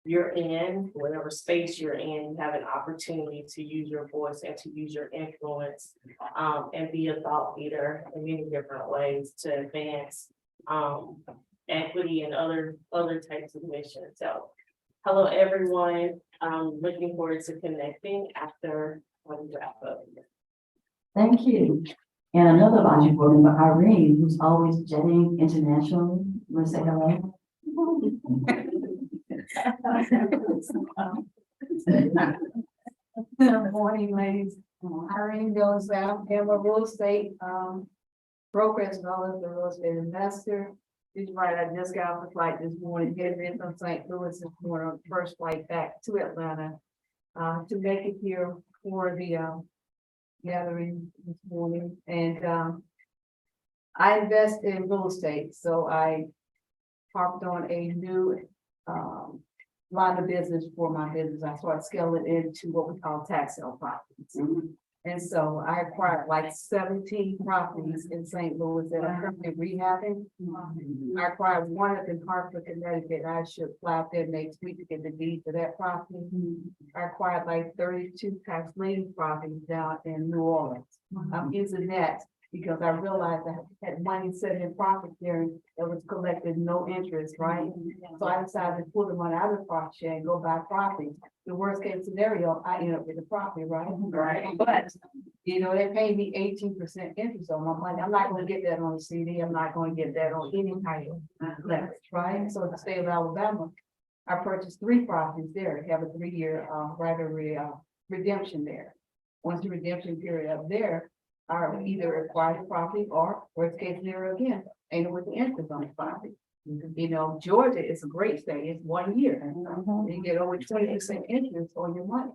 you're in, whatever space you're in, you have an opportunity to use your voice and to use your influence and be a thought leader in many different ways to advance equity and other types of missions. So hello, everyone. Looking forward to connecting after we wrap up. Thank you. And another laundry board member, Irene, who's always jetting internationally. You want to say hello? Good morning, ladies. Irene Jones, I'm a real estate, broker as well as a real estate investor. She's right, I just got off the flight this morning, getting in from St. Louis this morning on the first flight back to Atlanta. To make it here for the, gathering this morning, and, I invest in real estate, so I hopped on a new, line of business for my business. I started scaling into what we call tax sale properties. And so I acquired like 17 properties in St. Louis that I'm currently rehabbing. I acquired one up in Hartford, Connecticut. I should fly out there next week to get the deed for that property. I acquired like 32 tax lien properties down in New Orleans. I'm using that because I realized I had money sitting in profit sharing that was collecting no interest, right? So I decided to pull the money out of the profit share and go buy property. The worst case scenario, I end up with the property, right? Right. But, you know, they pay me 18% interest on my money. I'm not gonna get that on a CD. I'm not gonna get that on any kind of leverage, right? So in the state of Alabama, I purchased 3 properties there, have a 3-year right of redemption there. Once the redemption period up there, I either acquire the property or worst case scenario again, ain't with the interest on the property. You know, Georgia is a great state. It's 1 year. You get over 20% interest on your money.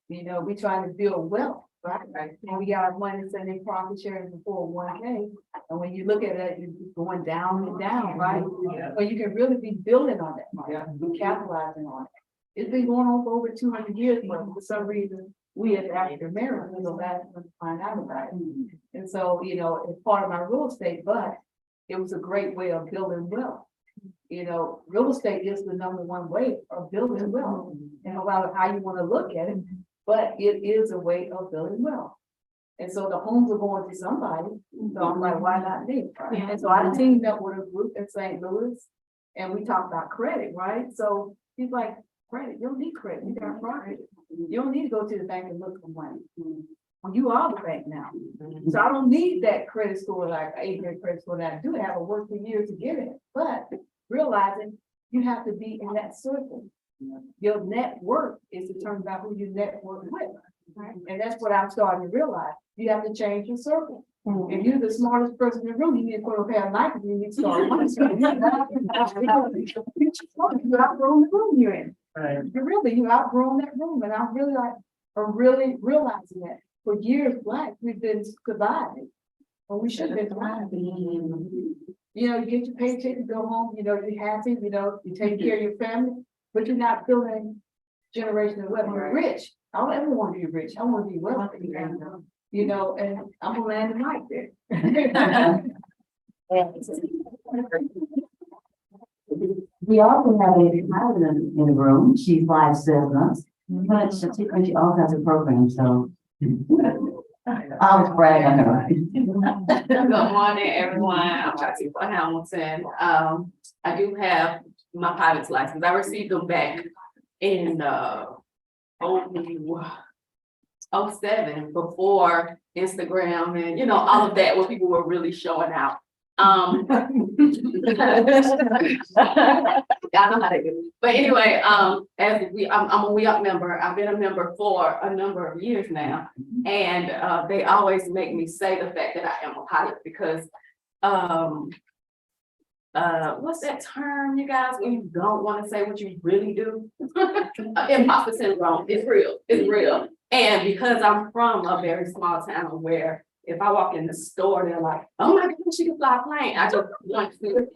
You know, we trying to build wealth, right? And we got money sitting in profit sharing before 1K. And when you look at it, it's going down and down, right? But you can really be building on that money, be capitalizing on it. It's been going on for over 200 years, but for some reason, we as African Americans, so that's when we find out about it. And so, you know, it's part of my real estate, but it was a great way of building wealth. You know, real estate is the #1 way of building wealth, and no matter how you want to look at it, but it is a way of building wealth. And so the homes are going to somebody, so I'm like, why not me? And so I teamed up with a group in St. Louis, and we talked about credit, right? So he's like, credit, you don't need credit, you got property. You don't need to go to the bank and look for money. Well, you are the bank now. So I don't need that credit score like a credit score that I do have. I worked for years to get it, but realizing you have to be in that circle. Your net worth is determined by who you network with. Right? And that's what I'm starting to realize. You have to change your circle. If you're the smartest person in the room, you need to put a pair of Nike and you need to start. You outgrown the room you're in. Right. You outgrown that room. And I'm really realizing that for years, Blacks, we've been surviving. Or we should have been thriving. You know, you get your paycheck, you go home, you know, you're happy, you know, you take care of your family, but you're not building generational wealth. You're rich. I don't ever want to be rich. I want to be wealthy. You know, and I'm gonna land the mic there. We also have a pilot in the room. She flies 7 months, but she also has a program, so. I was brag on her. Good morning, everyone. I'm Tracy Hamilton. I do have my pilot's license. I received them back in 07 before Instagram and, you know, all of that, where people were really showing out. Y'all know how they do. But anyway, I'm a WEOP member. I've been a member for a number of years now. And they always make me say the fact that I am a pilot because what's that term, you guys, when you don't want to say what you really do? Imposter syndrome. It's real. It's real. And because I'm from a very small town where if I walk in the store, they're like, oh my goodness, she can fly a plane. I just want to,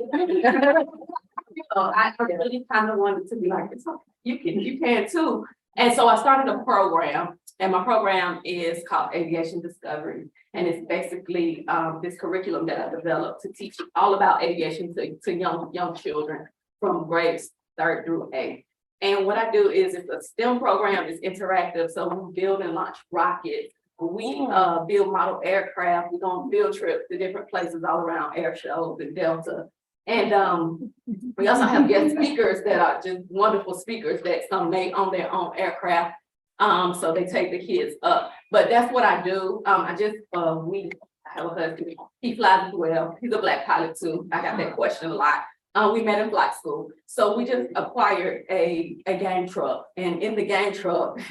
I really kind of wanted to be like, it's okay. You can too. And so I started a program, and my program is called Aviation Discovery. And it's basically this curriculum that I developed to teach all about aviation to young children from grades 3rd through 8th. And what I do is it's a STEM program, it's interactive. So we build and launch rockets. We build model aircraft. We're going field trips to different places all around air shows and Delta. And we also have guest speakers that are just wonderful speakers that some may own their own aircraft. So they take the kids up. But that's what I do. have a husband, he flies as well, he's a Black pilot too, I got that question a lot. We met in flight school, so we just acquired a game truck, and in the game truck,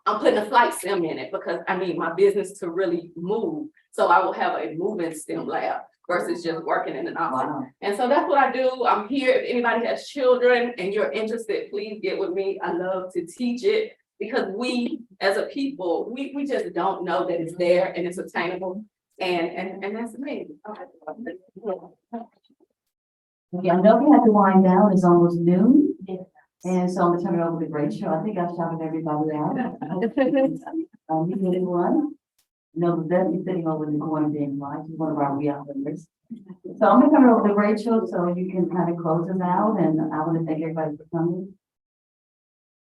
I'm putting a flight sim in it because I need my business to really move. So I will have a moving STEM lab versus just working in an office. Wow. And so that's what I do. I'm here. If anybody has children and you're interested, please get with me. I love to teach it because we, as a people, we just don't know that it's there and it's attainable. And that's me. Okay, I know we have to wind down, it's almost noon. And so I'm gonna turn it over to Rachel. I think I've shouted everybody out. You get anyone? No, Bethany's sitting over in the corner being right, she's one of our WEOP members. So I'm gonna turn it over to Rachel, so you can kind of close us out, and I want to thank everybody for coming.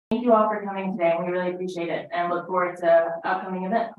Thank you all for coming today. We really appreciate it and look forward to upcoming events.